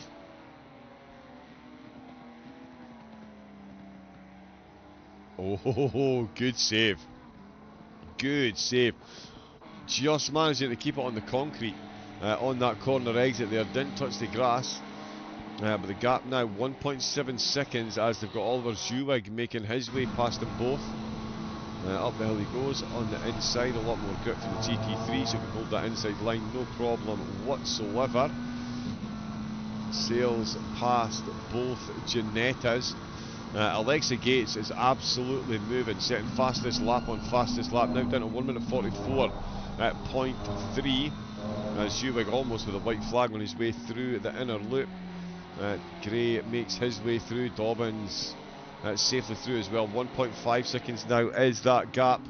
Oh, good save. Good save. Just managing to keep it on the concrete on that corner exit there. Didn't touch the grass. But the gap now 1.7 seconds as they've got Oliver Zewig making his way past them both. Up the hill he goes on the inside, a lot more grip from the GT3, so he can hold that inside line no problem whatsoever. Sails past both Ginettas. Alexa Gates is absolutely moving, setting fastest lap on fastest lap, now down to 1 minute 44 at 0.3. Zewig almost with a white flag on his way through the inner loop. Gray makes his way through, Dobbins safely through as well. 1.5 seconds now is that gap.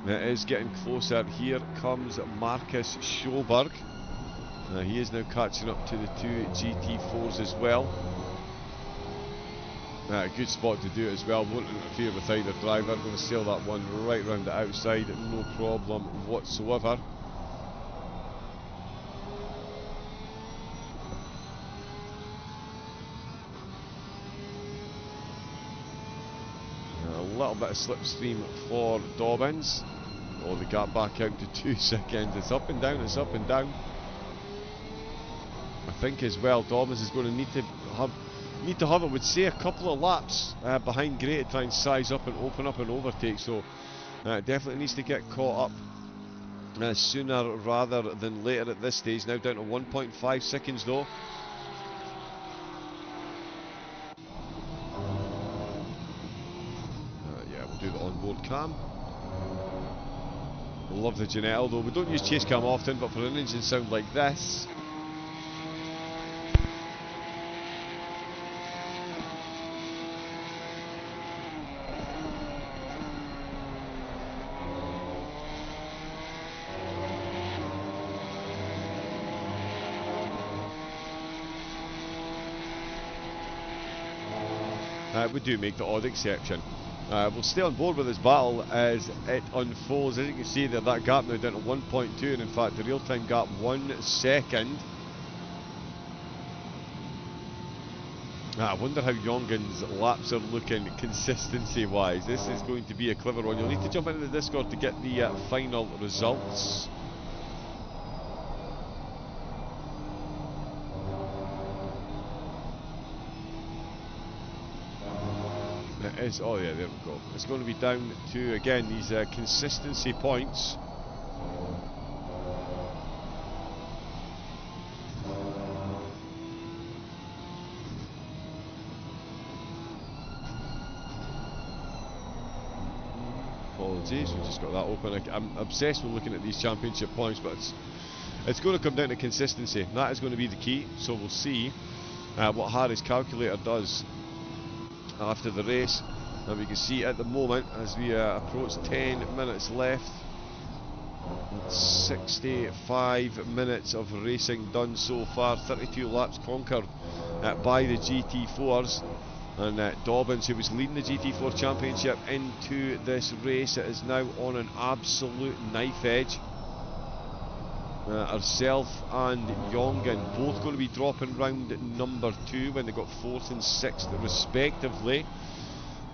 It is getting closer. Here comes Marcus Schoberg. He is now catching up to the two GT4s as well. A good spot to do it as well. Won't interfere with either driver. Going to sail that one right round the outside, no problem whatsoever. A little bit of slipstream for Dobbins. Oh, the gap back out to 2 seconds. It's up and down, it's up and down. I think as well Dobbins is going to need to have, I would say, a couple of laps behind Gray to try and size up and open up an overtake, so definitely needs to get caught up sooner rather than later at this stage. Now down to 1.5 seconds though. Yeah, we'll do the onboard cam. Love the Ginetta, although we don't use chase cam often, but for an engine sound like this, we do make the odd exception. We'll stay on board with this battle as it unfolds. As you can see there, that gap now down to 1.2, and in fact the real-time gap 1 second. I wonder how Jongen's laps are looking consistency-wise. This is going to be a clever one. You'll need to jump into the Discord to get the final results. Oh yeah, there we go. It's going to be down to, again, these consistency points. Apologies, we just got that open. I'm obsessed with looking at these championship points, but it's going to come down to consistency. That is going to be the key, so we'll see what Harry's calculator does after the race. And we can see at the moment, as we approach 10 minutes left, 65 minutes of racing done so far, 32 laps conquered by the GT4s, and Dobbins, who was leading the GT4 championship into this race, is now on an absolute knife edge. Herself and Jongen both going to be dropping round number 2 when they got 4th and 6th respectively.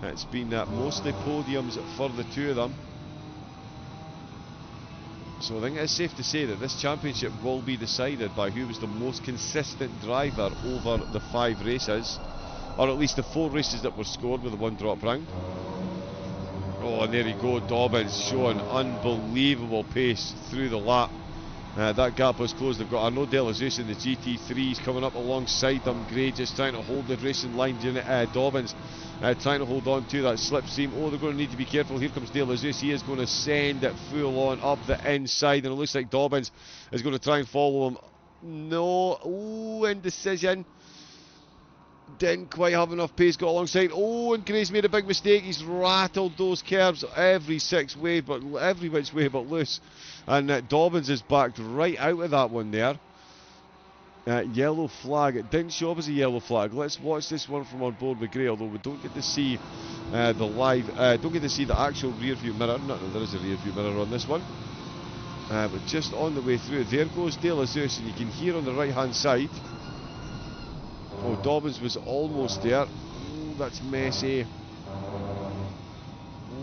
It's been mostly podiums for the two of them. So I think it's safe to say that this championship will be decided by who was the most consistent driver over the 5 races, or at least the 4 races that were scored with the 1 drop round. Oh, and there you go, Dobbins showing unbelievable pace through the lap. That gap was closed. They've got Arnaud Delazeus in the GT3s coming up alongside them. Gray just trying to hold the racing line. Dobbins trying to hold on to that slipstream. Oh, they're going to need to be careful. Here comes Delazeus. He is going to send it full on up the inside, and it looks like Dobbins is going to try and follow him. No. Oh, indecision. Didn't quite have enough pace, got alongside. Oh, and Gray's made a big mistake. He's rattled those curves every which way but loose. And Dobbins is backed right out of that one there. Yellow flag. It didn't show up as a yellow flag. Let's watch this one from on board with Gray, although we don't get to see the live, don't get to see the actual rear view mirror. No, there is a rear view mirror on this one. But just on the way through, there goes Delazeus, and you can hear on the right hand side. Oh, Dobbins was almost there. Oh, that's messy.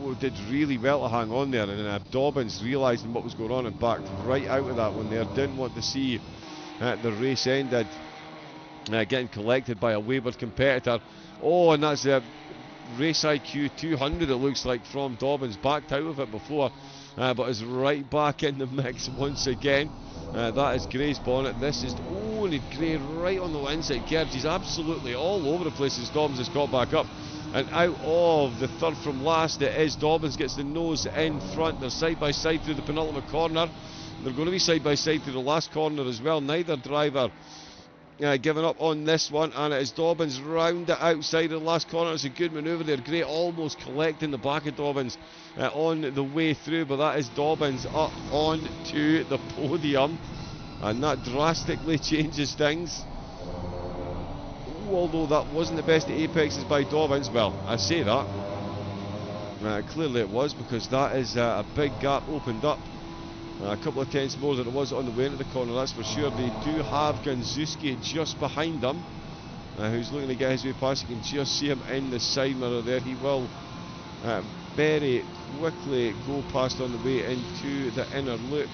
Oh, did really well to hang on there, and Dobbins realising what was going on and backed right out of that one there. Didn't want to see the race ended getting collected by a wayward competitor. Oh, and that's Race IQ 200 it looks like from Dobbins, backed out of it before, but is right back in the mix once again. That is Gray's bonnet. This is only Gray right on the inside curves. He's absolutely all over the place as Dobbins has got back up. And out of the third from last, it is Dobbins gets the nose in front. They're side by side through the penultimate corner. They're going to be side by side through the last corner as well. Neither driver giving up on this one, and it is Dobbins round the outside of the last corner. It's a good manoeuvre there. Gray almost collecting the back of Dobbins on the way through, but that is Dobbins up onto the podium, and that drastically changes things. Although that wasn't the best apexes by Dobbins, well, I say that. Clearly it was, because that is a big gap opened up. A couple of tenths more than it was on the way into the corner, that's for sure. They do have Ganzuski just behind them, who's looking to get his way past. You can just see him in the side mirror there. He will very quickly go past on the way into the inner loop.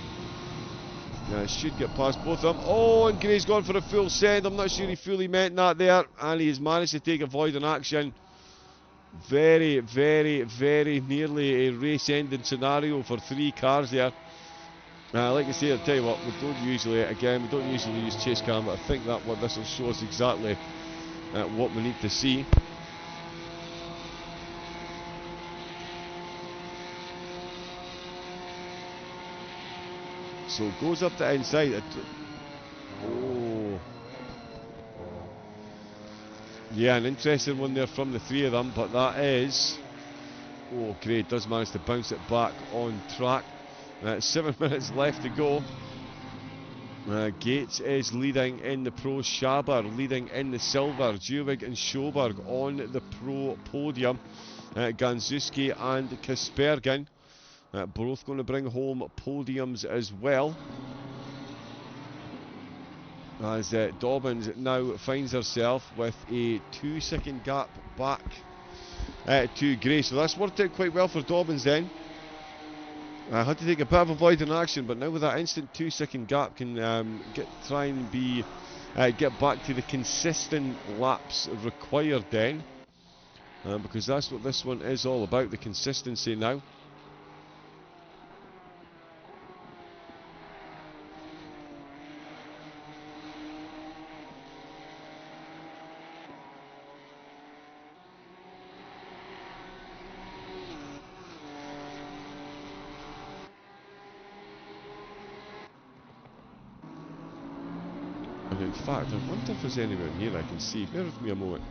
Should get past both of them. Oh, and Gray's gone for a full send. I'm not sure he fully meant that there, and he has managed to take avoiding action. Very, very, very nearly a race-ending scenario for 3 cars there. Like I say, I'll tell you what, we don't usually use chase cam, but I think that what this will show us exactly what we need to see. So goes up the inside. Oh. Yeah, an interesting one there from the 3 of them, but that is... Oh, great, does manage to bounce it back on track. 7 minutes left to go. Gates is leading in the pro, Schaber leading in the silver, Jewig and Schoberg on the pro podium. Ganzuski and Kaspergen both going to bring home podiums as well. As Dobbins now finds herself with a 2-second gap back to Gray. So that's worked out quite well for Dobbins then. I had to take a bit of avoiding action, but now with that instant 2-second gap can try and get back to the consistent laps required then, because that's what this one is all about, the consistency now. And in fact, I wonder if there's anyone here I can see. Bear with me a moment.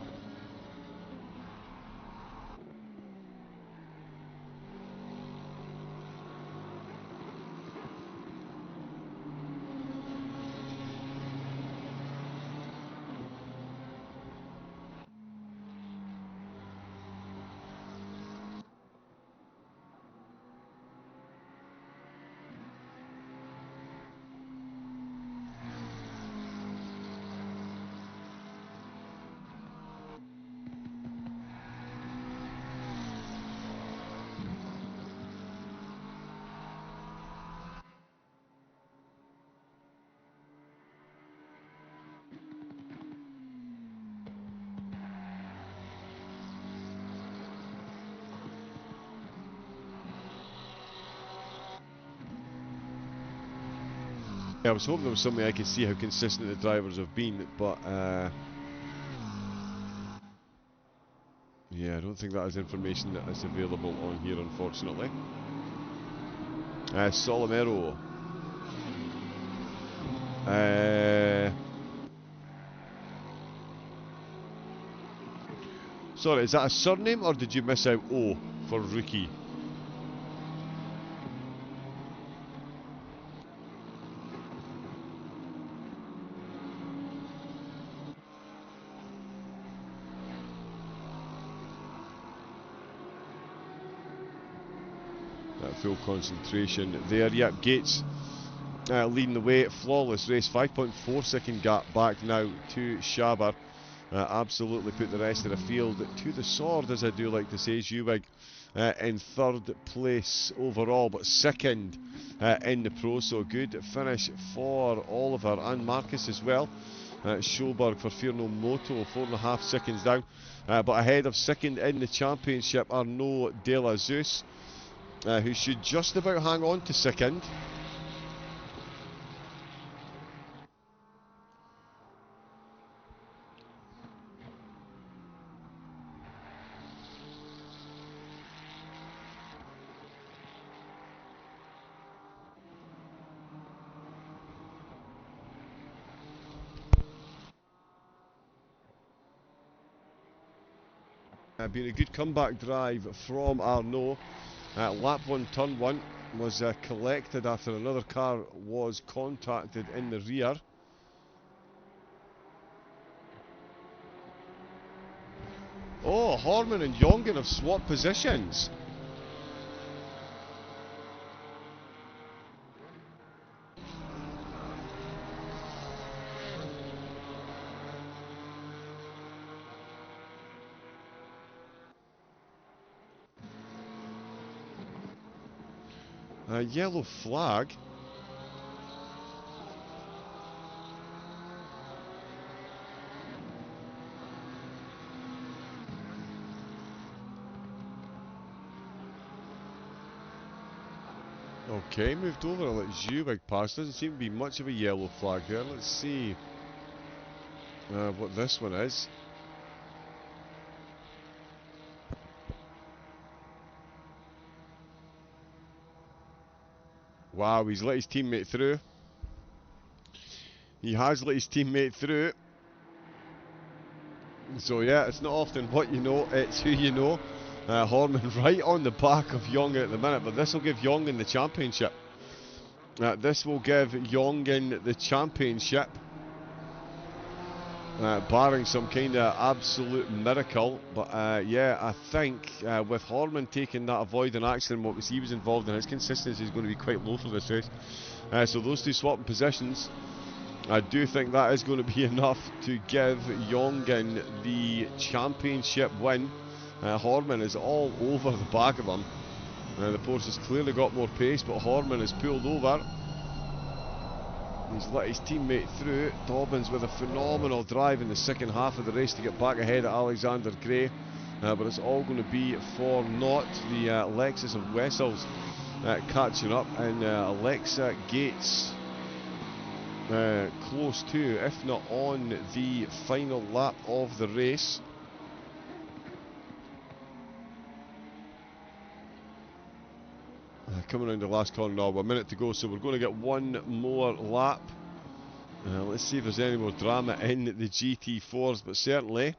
Yeah, I was hoping there was something I could see how consistent the drivers have been, but yeah, I don't think that is information that is available on here, unfortunately. Solomero. Sorry, is that a surname or did you miss out O for rookie? Full concentration there. Yep, Gates leading the way. Flawless race. 5.4 second gap back now to Schaber. Absolutely put the rest of the field to the sword, as I do like to say. Jewig in third place overall, but second in the pro. So good finish for Oliver and Marcus as well. Schoberg for Fierno Moto, 4.5 seconds down. But ahead of second in the championship, Arnaud De La Zeus, who should just about hang on to second. Been a good comeback drive from Arnaud. Lap 1, turn 1 was collected after another car was contacted in the rear. Oh, Horman and Jongen have swapped positions. Yellow flag. Okay, moved over and let Zhuwig pass. Doesn't seem to be much of a yellow flag there. Let's see what this one is. Wow, he's let his teammate through. He has let his teammate through. So yeah, it's not often what you know, it's who you know. Horman right on the back of Jongen at the minute, but this will give Jongen the championship. This will give Jongen the championship. Barring some kind of absolute miracle. But yeah, I think with Horman taking that avoiding accident, what he was involved in, his consistency is going to be quite low for this race. So those two swapping positions, I do think that is going to be enough to give Jongen the championship win. Horman is all over the back of him. The Porsche has clearly got more pace, but Horman is pulled over. He's let his teammate through. Dobbins with a phenomenal drive in the second half of the race to get back ahead of Alexander Gray. But it's all going to be for naught. The Lexus of Wessels catching up, and Alexa Gates close to, if not on, the final lap of the race. Coming around the last corner now, 1 minute to go, so we're going to get one more lap. Let's see if there's any more drama in the GT4s, but certainly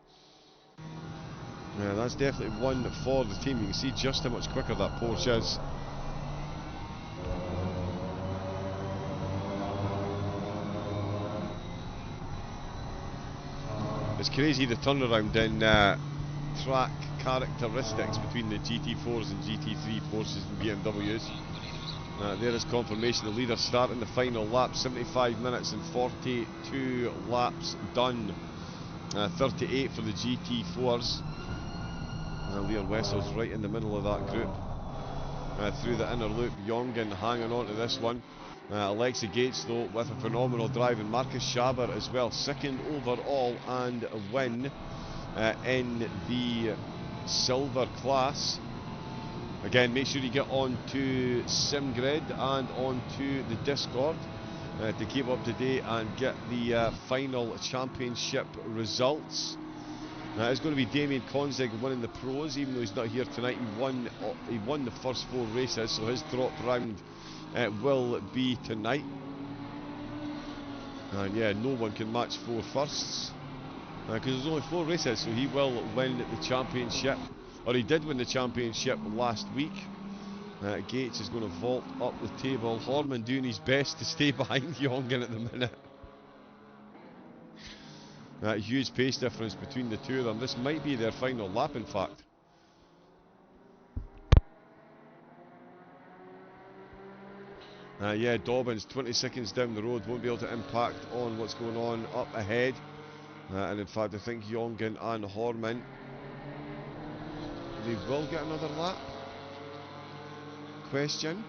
that's definitely one for the team. You can see just how much quicker that Porsche is. It's crazy the turnaround in track characteristics between the GT4s and GT3 Porsches and BMWs. There is confirmation. The leader starting the final lap, 75 minutes and 42 laps done. 38 for the GT4s. Leon Wessel's right in the middle of that group. Through the inner loop, Jongen hanging on to this one. Alexa Gates though with a phenomenal drive, and Marcus Schaber as well, second overall and a win in the silver class. Again, make sure you get onto SimGrid and onto the Discord to keep up to date and get the final championship results. It's going to be Damien Konzig winning the pros, even though he's not here tonight. He won the first 4 races, so his drop round will be tonight. And yeah, no one can match 4 firsts because there's only 4 races, so he will win the championship. Or he did win the championship last week. Gates is going to vault up the table. Horman doing his best to stay behind Jongen at the minute. Huge pace difference between the two of them. This might be their final lap, in fact. Yeah, Dobbins 20 seconds down the road, won't be able to impact on what's going on up ahead. And in fact, I think Jongen and Horman, they will get another lap? Question.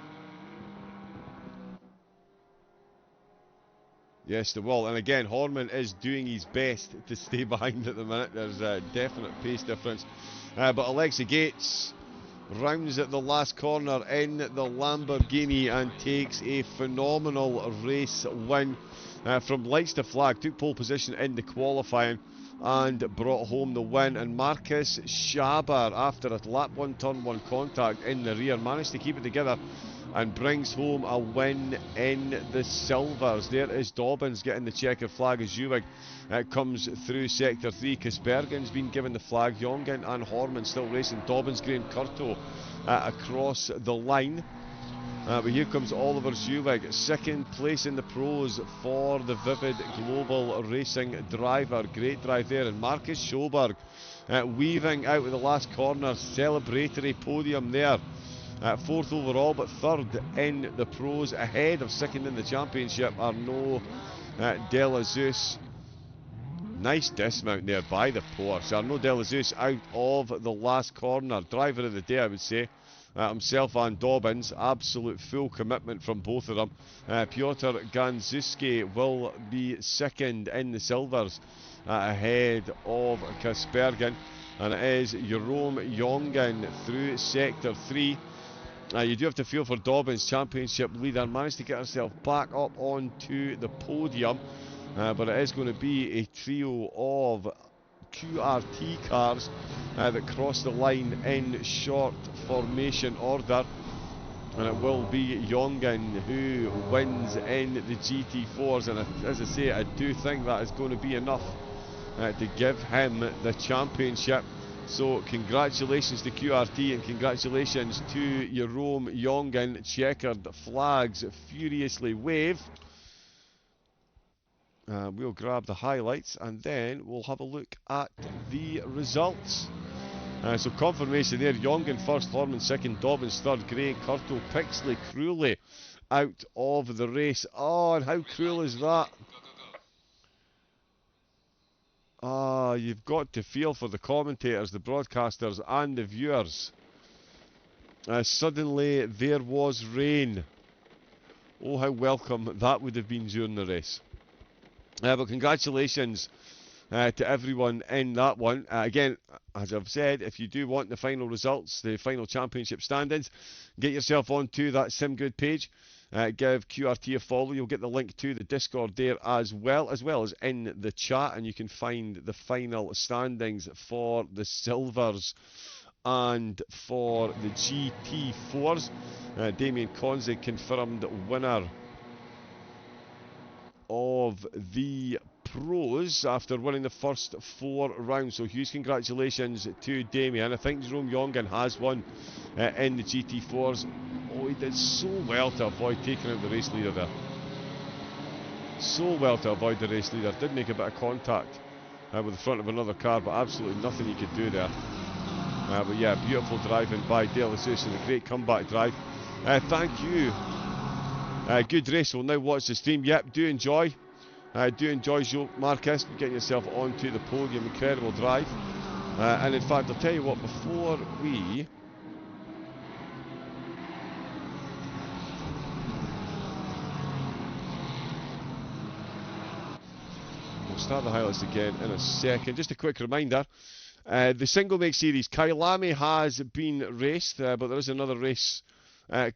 Yes, they will. And again, Horman is doing his best to stay behind at the minute. There's a definite pace difference. But Alexa Gates rounds at the last corner in the Lamborghini and takes a phenomenal race win from lights to flag. Took pole position in the qualifying and brought home the win. And Marcus Schaber, after a lap 1 turn 1 contact in the rear, managed to keep it together and brings home a win in the silvers. There is Dobbins getting the checkered flag as Ewig comes through sector 3. Kaspergen's been given the flag. Jongen and Horman still racing. Dobbins, Graham Curto across the line. But here comes Oliver Zewig, second place in the pros for the Vivid Global Racing driver. Great drive there. And Marcus Schoberg weaving out of the last corner. Celebratory podium there. Fourth overall, but third in the pros, ahead of second in the championship. Arnaud Delazeus. Nice dismount there by the Porsche. Arnaud Delazeus out of the last corner. Driver of the day, I would say. Himself and Dobbins. Absolute full commitment from both of them. Piotr Ganzuski will be second in the silvers, ahead of Kaspergen. And it is Jerome Jongen through sector 3. You do have to feel for Dobbins, championship leader, managed to get herself back up onto the podium, but it is going to be a trio of QRT cars that cross the line in short formation order, and it will be Jongen who wins in the GT4s, and as I say, I do think that is going to be enough to give him the championship. So congratulations to QRT and congratulations to Jerome Jongen. Checkered flags furiously wave. We'll grab the highlights and then we'll have a look at the results. So confirmation there, Jongen first, Horman second, Dobbins third, Gray, Curto, Pixley, Cruelly out of the race. Oh, and how cruel is that? You've got to feel for the commentators, the broadcasters and the viewers. Suddenly there was rain. Oh, how welcome that would have been during the race. But congratulations to everyone in that one. Again, as I've said, if you do want the final results, the final championship standings, get yourself onto that SimGood page. Give QRT a follow. You'll get the link to the Discord there as well as in the chat, and you can find the final standings for the silvers and for the GT4s. Damien Conze confirmed winner of the pros after winning the first 4 rounds. So huge congratulations to Damien. I think Jerome Jongen has won in the GT4s. Oh, he did so well to avoid taking out the race leader there. So well to avoid the race leader. Did make a bit of contact with the front of another car, but absolutely nothing he could do there. But yeah, beautiful driving by Delazeus and a great comeback drive. Thank you. Good race. We'll now watch the stream. Yep, do enjoy. Joe Marquez, getting yourself onto the podium. Incredible drive. And in fact, I'll tell you what, before we... We'll start the highlights again in a second. Just a quick reminder. The single make series, Kyalami has been raced, but there is another race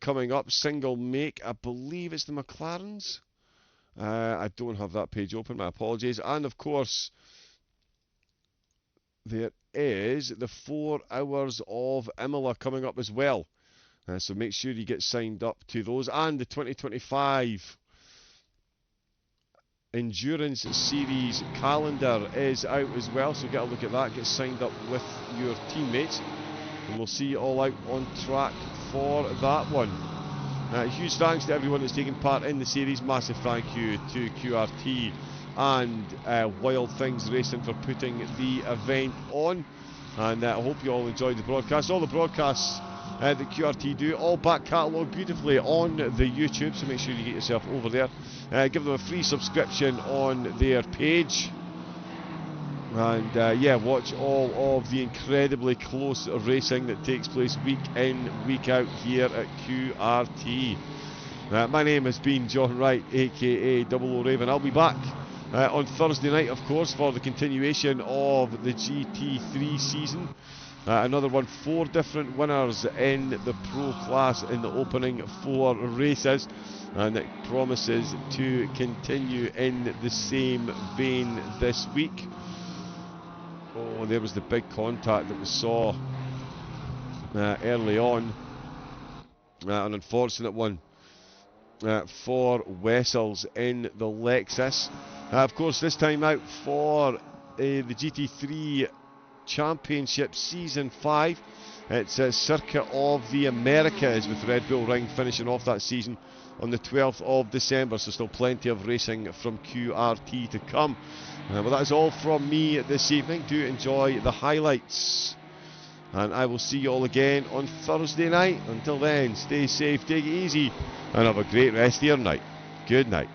coming up. Single make, I believe it's the McLarens. I don't have that page open, my apologies. And of course, there is the 4 hours of Imola coming up as well. So make sure you get signed up to those. And the 2025 Endurance Series calendar is out as well. So get a look at that, get signed up with your teammates. And we'll see you all out on track for that one. Huge thanks to everyone that's taken part in the series. Massive thank you to QRT and Wild Things Racing for putting the event on. And I hope you all enjoyed the broadcast. All the broadcasts that QRT do, all back catalogued beautifully on the YouTube, so make sure you get yourself over there. Give them a free subscription on their page. And yeah, watch all of the incredibly close racing that takes place week in, week out here at QRT. My name has been John Wright, aka Double O Raven. I'll be back on Thursday night, of course, for the continuation of the GT3 season. Another one, 4 different winners in the pro class in the opening 4 races, and it promises to continue in the same vein this week. Oh, there was the big contact that we saw early on. An unfortunate one for Wessels in the Lexus. Of course, this time out for the GT3 Championship Season 5. It's a Circuit of the Americas with Red Bull Ring finishing off that season on the 12th of December, so still plenty of racing from QRT to come. Well, that is all from me this evening. Do enjoy the highlights, and I will see you all again on Thursday night. Until then, stay safe, take it easy, and have a great rest of your night. Good night.